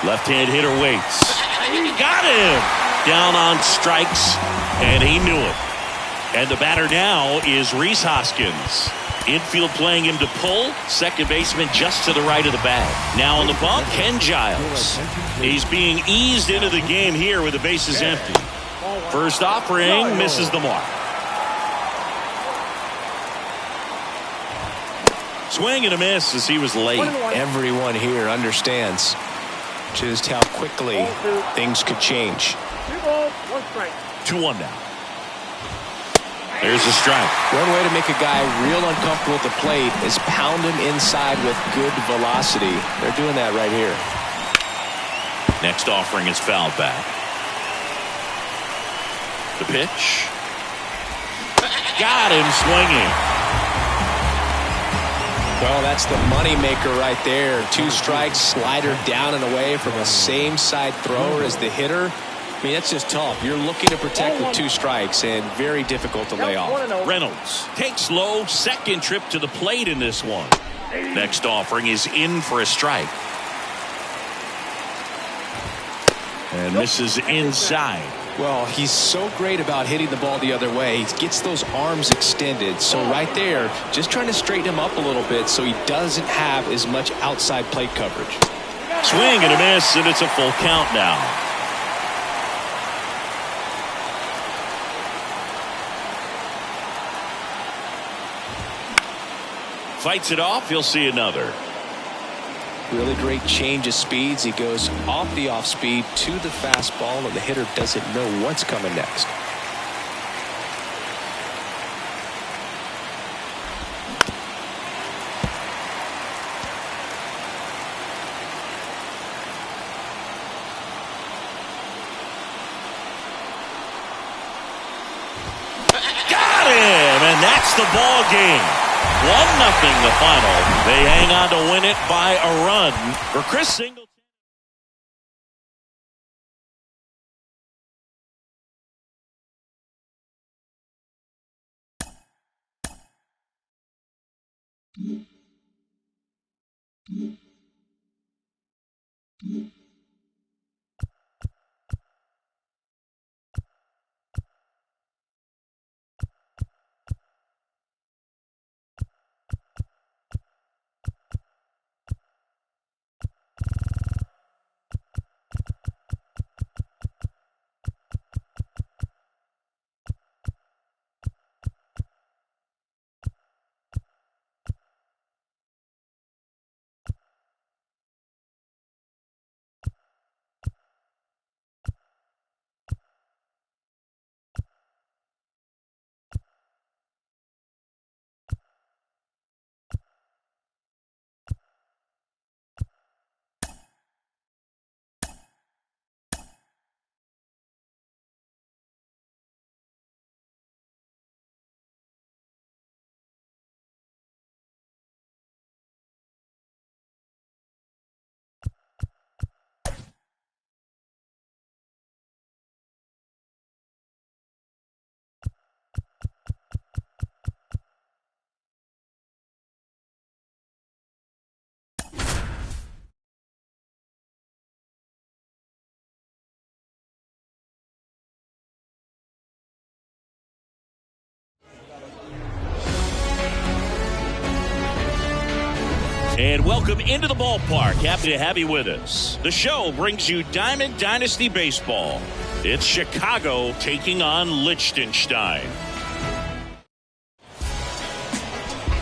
Left-hand hitter waits. Got him! Down on strikes, and he knew it. And the batter now is Rhys Hoskins. Infield playing him to pull. Second baseman just to the right of the bag. Now on the bump, Ken Giles. He's being eased into the game here with the bases empty. First offering misses the mark. Swing and a miss as he was late. Everyone here understands just how quickly things could change. 2 balls, 1 strike. 2-1 now. There's a strike. One way to make a guy real uncomfortable at the plate is pound him inside with good velocity. They're doing that right here. Next offering is fouled back. The pitch. Got him swinging. Well, that's the money maker right there. 2 strikes, slider down and away from a same side thrower as the hitter. I mean, that's just tough. You're looking to protect with 2 strikes and very difficult to lay off. Reynolds takes low, second trip to the plate in this one. Next offering is in for a strike. And misses inside. Well, he's so great about hitting the ball the other way. He gets those arms extended. So right there, just trying to straighten him up a little bit so he doesn't have as much outside plate coverage. Swing and a miss, and it's a full count now. Fights it off. He'll see another. Really great change of speeds. He goes off the off speed to the fastball, and the hitter doesn't know what's coming next. the ball game. 1-0 the final. They hang on to win it by a run. For Chris Singleton. And welcome into the ballpark. Happy to have you with us. The show brings you Diamond Dynasty Baseball. It's Chicago taking on Liechtenstein.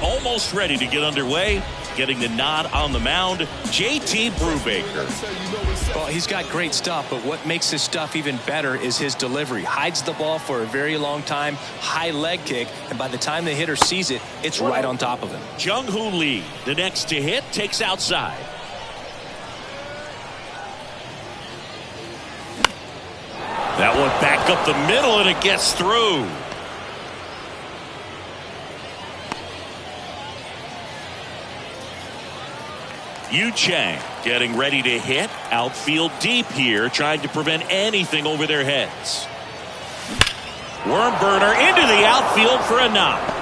Almost ready to get underway. Getting the nod on the mound, JT Brubaker. Well, he's got great stuff, but what makes his stuff even better is his delivery. Hides the ball for a very long time, high leg kick, and by the time the hitter sees it, it's right on top of him. Jung-Hoo Lee, the next to hit, takes outside. That one back up the middle, and it gets through. Yu Chang getting ready to hit. Outfield deep here, trying to prevent anything over their heads. Worm burner into the outfield for a knock.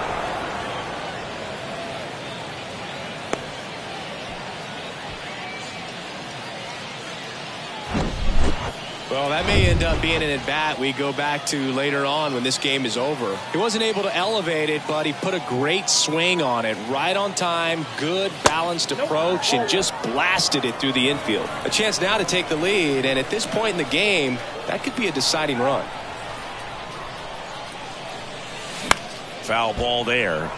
Well, that may end up being an at-bat we go back to later on when this game is over. He wasn't able to elevate it, but he put a great swing on it. Right on time, good balanced approach, and just blasted it through the infield. A chance now to take the lead, and at this point in the game, that could be a deciding run. Foul ball there.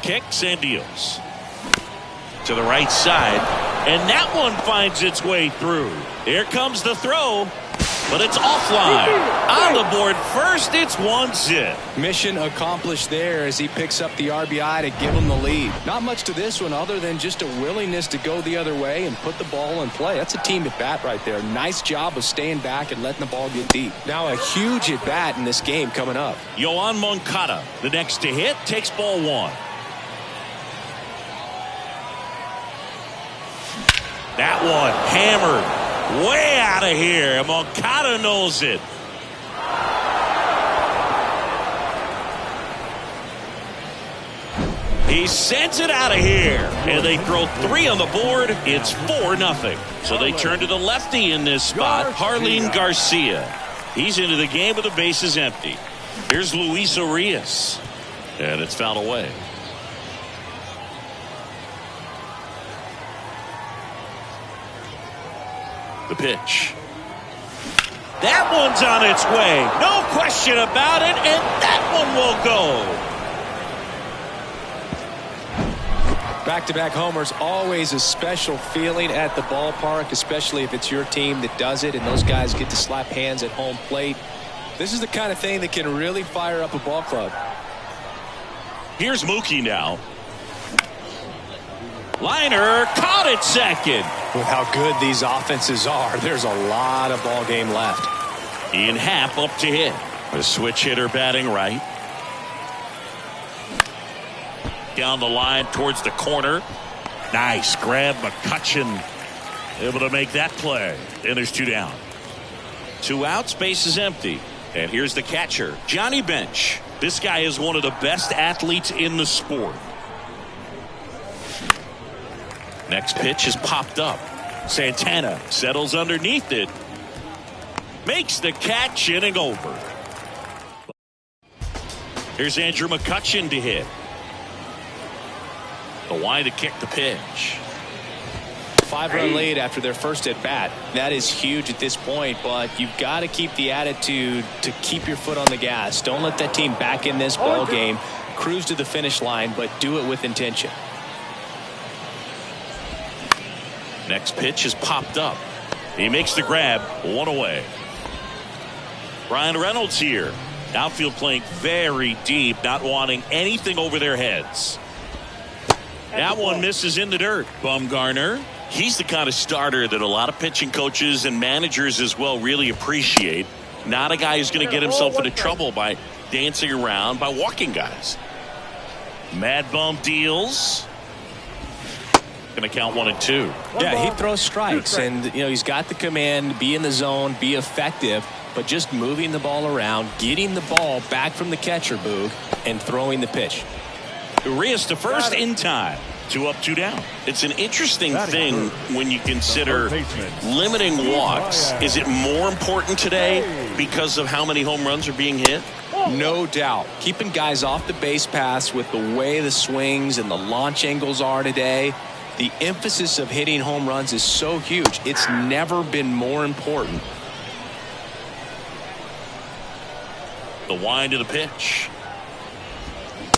Kicks and deals to the right side, and that one finds its way through. Here comes the throw, but it's offline. On the board first, it's 1-0. Mission accomplished there as he picks up the RBI to give him the lead. Not much to this one other than just a willingness to go the other way and put the ball in play. That's a team at bat right there. Nice job of staying back and letting the ball get deep. Now a huge at bat in this game coming up. Yoan Moncada, the next to hit, takes ball one. That one hammered way out of here. Moncada knows it. He sends it out of here, and they throw 3 on the board. It's 4-0. So they turn to the lefty in this spot, Harleen Garcia. He's into the game with the bases empty. Here's Luis Arias, and it's fouled away. The pitch. That one's on its way. No question about it, and that one will go. Back-to-back homers, always a special feeling at the ballpark, especially if it's your team that does it and those guys get to slap hands at home plate. This is the kind of thing that can really fire up a ball club. Here's Mookie now. Liner caught at second. With how good these offenses are, there's a lot of ball game left. Ian Happ up to hit. A switch hitter batting right. Down the line towards the corner. Nice grab. McCutchen able to make that play. And there's 2 down. 2 outs, base is empty. And here's the catcher, Johnny Bench. This guy is one of the best athletes in the sport. Next pitch is popped up. Santana settles underneath it. Makes the catch, inning over. Here's Andrew McCutchen to hit. The wide to kick the pitch. 5-run lead after their first at bat. That is huge at this point, but you've got to keep the attitude to keep your foot on the gas. Don't let that team back in this ball game. Cruise to the finish line, but do it with intention. Next pitch is popped up. He makes the grab. 1 away. Ryan Reynolds here. Outfield playing very deep, not wanting anything over their heads. That one misses in the dirt. Bumgarner. He's the kind of starter that a lot of pitching coaches and managers as well really appreciate. Not a guy who's going to get himself into trouble by dancing around, by walking guys. Mad Bum deals. Going to count 1 and 2. Yeah, he throws strikes, and he's got the command, be in the zone, be effective, but just moving the ball around, getting the ball back from the catcher, Boog, and throwing the pitch. Urias to first in time. 2 up, 2 down. It's an interesting thing when you consider limiting walks. Is it more important today because of how many home runs are being hit? No doubt. Keeping guys off the base paths with the way the swings and the launch angles are today, the emphasis of hitting home runs is so huge. It's never been more important. The wind of the pitch.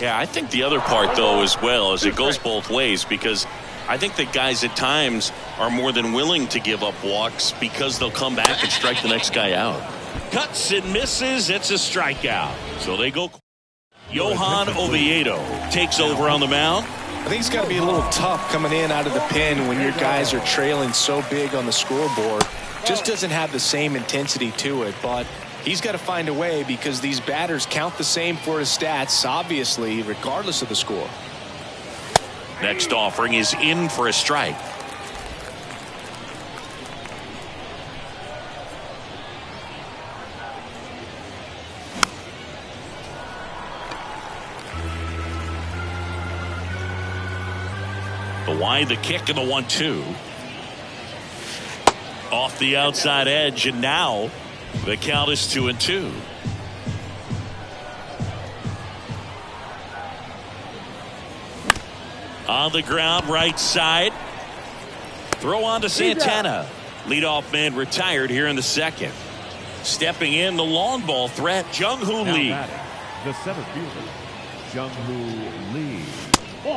Yeah, I think the other part, though, as well, is it goes both ways, because I think that guys at times are more than willing to give up walks because they'll come back and strike the next guy out. Cuts and misses. It's a strikeout. So they go. Johan Oviedo takes over on the mound. I think it's got to be a little tough coming in out of the pen when your guys are trailing so big on the scoreboard. Just doesn't have the same intensity to it, but he's got to find a way, because these batters count the same for his stats, obviously, regardless of the score. Next offering is in for a strike. The wide, the kick, and the 1-2. Off the outside edge, and now the count is 2-2. On the ground, right side. Throw on to Santana. Leadoff man retired here in the second. Stepping in, the long ball threat, Jung-Hoo Lee. The 7th fielder, Jung-Hoo Lee.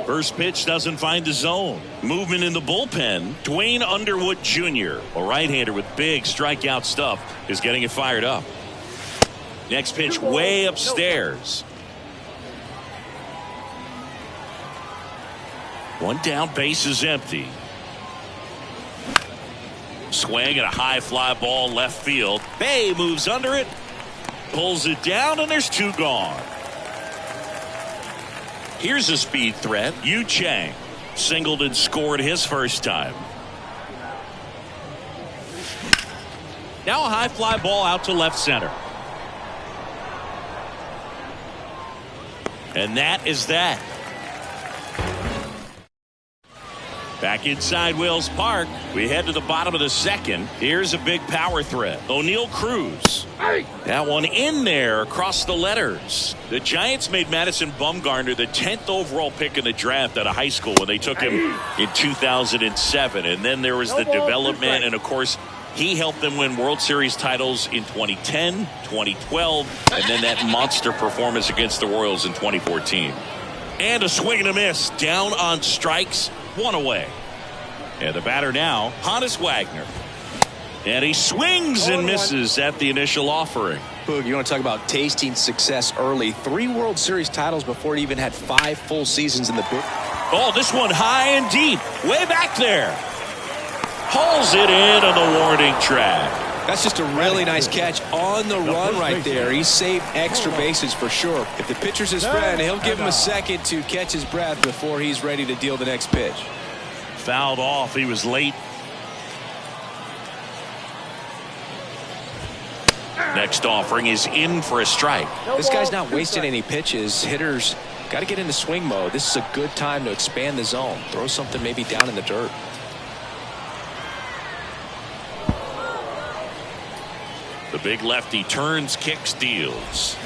First pitch doesn't find the zone. Movement in the bullpen. Dwayne Underwood Jr., a right-hander with big strikeout stuff, is getting it fired up. Next pitch way upstairs. 1 down, base is empty. Swing and a high fly ball left field. Bay moves under it, pulls it down, and there's 2 gone. Here's a speed threat. Yu Chang singled and scored his first time. Now a high fly ball out to left center. And that is that. Back inside Wells Park, we head to the bottom of the second. Here's a big power threat. O'Neal Cruz. That one in there across the letters. The Giants made Madison Bumgarner the 10th overall pick in the draft out of high school when they took him in 2007. And then there was the development, and of course, he helped them win World Series titles in 2010, 2012, and then that monster performance against the Royals in 2014. And a swing and a miss. Down on strikes. 1 away. And the batter now, Honus Wagner. And he swings and misses at the initial offering. Boog, you want to talk about tasting success early. 3 World Series titles before he even had 5 full seasons in the book. Oh, this one high and deep. Way back there. Pulls it in on the warning track. That's just a really nice catch on the run right there. He saved extra bases for sure. If the pitcher's his friend, he'll give him a second to catch his breath before he's ready to deal the next pitch. Fouled off. He was late. Next offering is in for a strike. This guy's not wasting any pitches. Hitters got to get into swing mode. This is a good time to expand the zone. Throw something maybe down in the dirt. The big lefty turns, kicks, deals.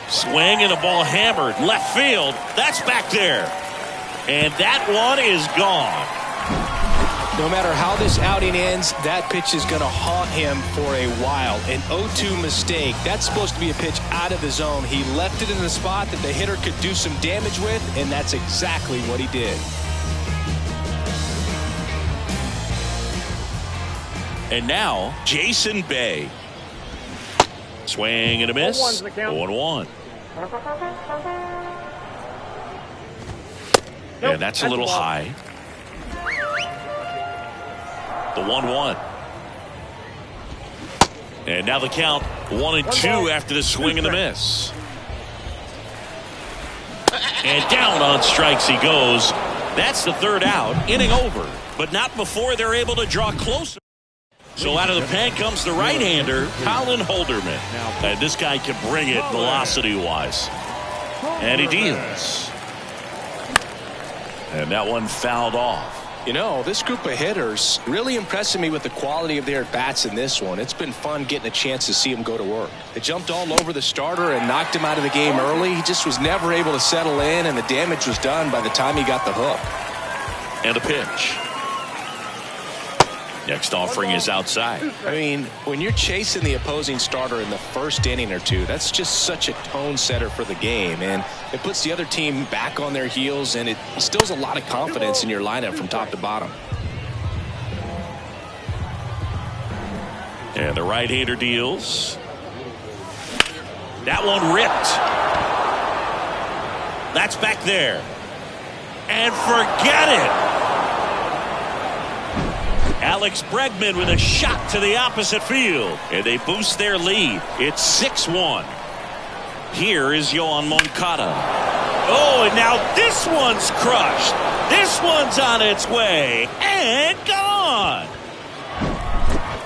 Swing and a ball hammered left field. That's back there. And that one is gone. No matter how this outing ends, that pitch is going to haunt him for a while. An 0-2 mistake. That's supposed to be a pitch out of the zone. He left it in the spot that the hitter could do some damage with, and that's exactly what he did. And now, Jason Bay. Swing and a miss. 0-1. And that's a little high. The 1-1. And now the count 1-2 after the swing and the miss. And down on strikes he goes. That's the third out. Inning over. But not before they're able to draw closer. So out of the pen comes the right-hander, Colin Holderman. And this guy can bring it velocity-wise. And he deals. And that one fouled off. You know, this group of hitters really impressing me with the quality of their at-bats in this one. It's been fun getting a chance to see them go to work. They jumped all over the starter and knocked him out of the game early. He just was never able to settle in, and the damage was done by the time he got the hook. And a pitch. Next offering is outside. I mean, when you're chasing the opposing starter in the first inning or two, that's just such a tone setter for the game, and it puts the other team back on their heels, and it instills a lot of confidence in your lineup from top to bottom. And the right-hander deals. That one ripped. That's back there. And forget it. Alex Bregman with a shot to the opposite field. And they boost their lead. It's 6-1. Here is Yoan Moncada. Oh, and now this one's crushed. This one's on its way. And gone.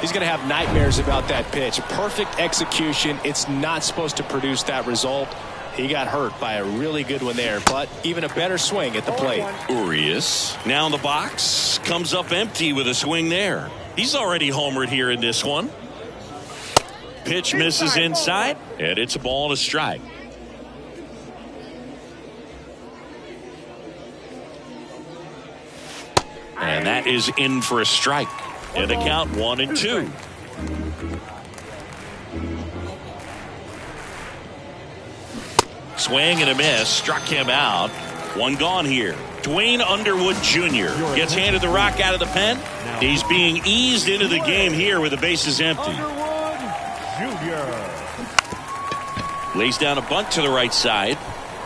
He's going to have nightmares about that pitch. Perfect execution. It's not supposed to produce that result. He got hurt by a really good one there, but even a better swing at the plate. Urias now in the box, comes up empty with a swing there. He's already homered here in this one. Pitch misses inside, and it's a ball and a strike. And that is in for a strike. And the count 1-2. Swing and a miss, struck him out. One gone here. Dwayne Underwood Jr. gets handed the rock out of the pen. He's being eased into the game here with the bases empty. Lays down a bunt to the right side.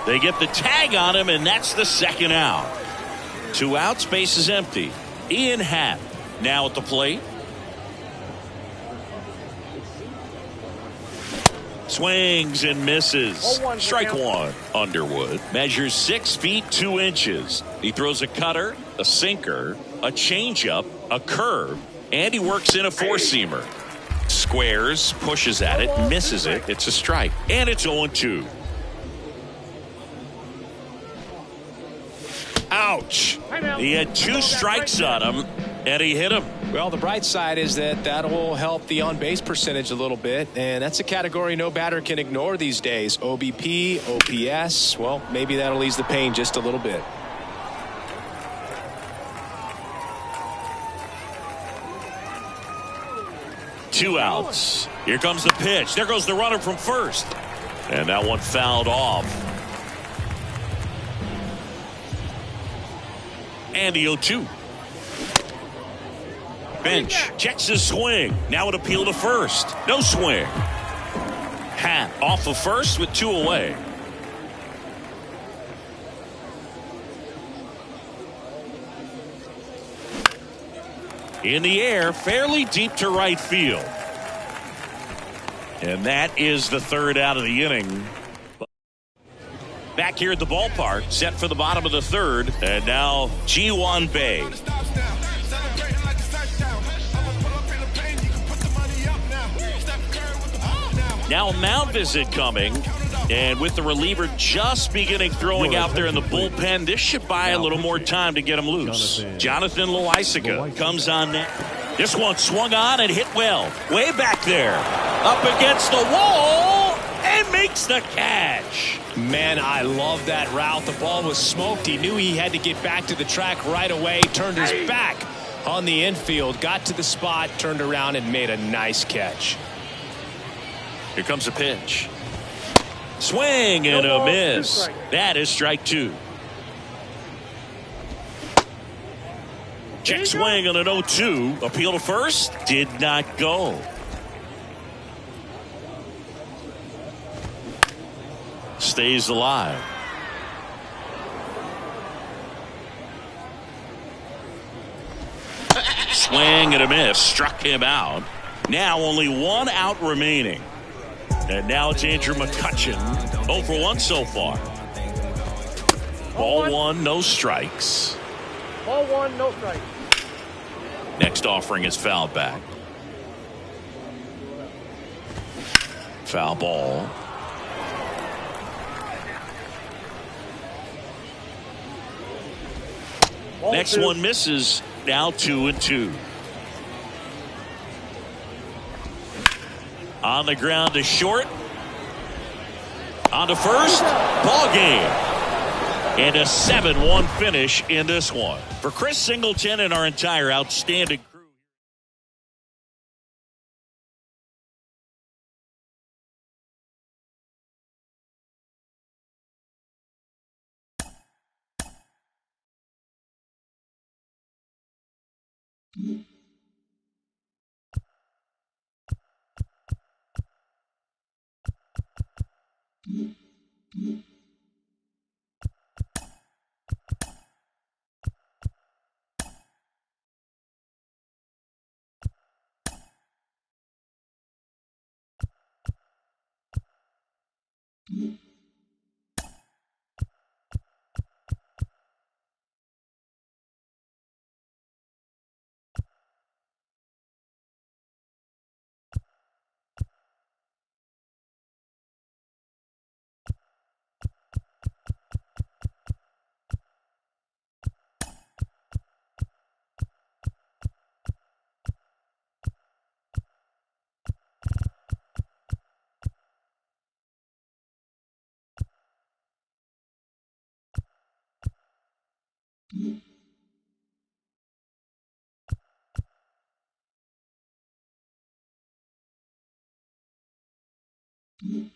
They get the tag on him, and that's the second out. 2 outs, bases empty. Ian Happ now at the plate. Swings and misses. Strike one. Underwood measures 6 feet 2 inches. He throws a cutter, a sinker, a changeup, a curve, and he works in a 4-seamer. Squares, pushes at it, misses it. It's a strike, and it's 0-2. Ouch. He had 2 strikes on him, and he hit him. Well, the bright side is that will help the on-base percentage a little bit, and that's a category no batter can ignore these days. OBP, OPS, well, maybe that'll ease the pain just a little bit. Two outs. Here comes the pitch. There goes the runner from first. And that one fouled off. And the 0-2. Bench checks his swing. Now an appeal to first. No swing. Hat off of first with 2 away. in the air, fairly deep to right field. And that is the third out of the inning. Back here at the ballpark, set for the bottom of the third, and now Ji-Hwan Bae. Now a mound visit coming, and with the reliever just beginning throwing out there in the bullpen, this should buy a little more time to get him loose. Jonathan Loaisiga comes on now. This one swung on and hit well. Way back there. Up against the wall and makes the catch. Man, I love that route. The ball was smoked. He knew he had to get back to the track right away. Turned his back on the infield. Got to the spot, turned around, and made a nice catch. Here comes a pitch. Swing and a miss. That is strike two. Check swing on an 0-2. Appeal to first. Did not go. Stays alive. Swing and a miss. Struck him out. Now only one out remaining. And now it's Andrew McCutchen. 0 for 1 so far. Ball one, no strikes. Ball one, no strikes. Next offering is foul back. Foul ball. Next one misses. Now 2-2. On the ground to short. On to first. Ball game. And a 7-1 finish in this one. For Chris Singleton and our entire outstanding crew. Mm-hmm.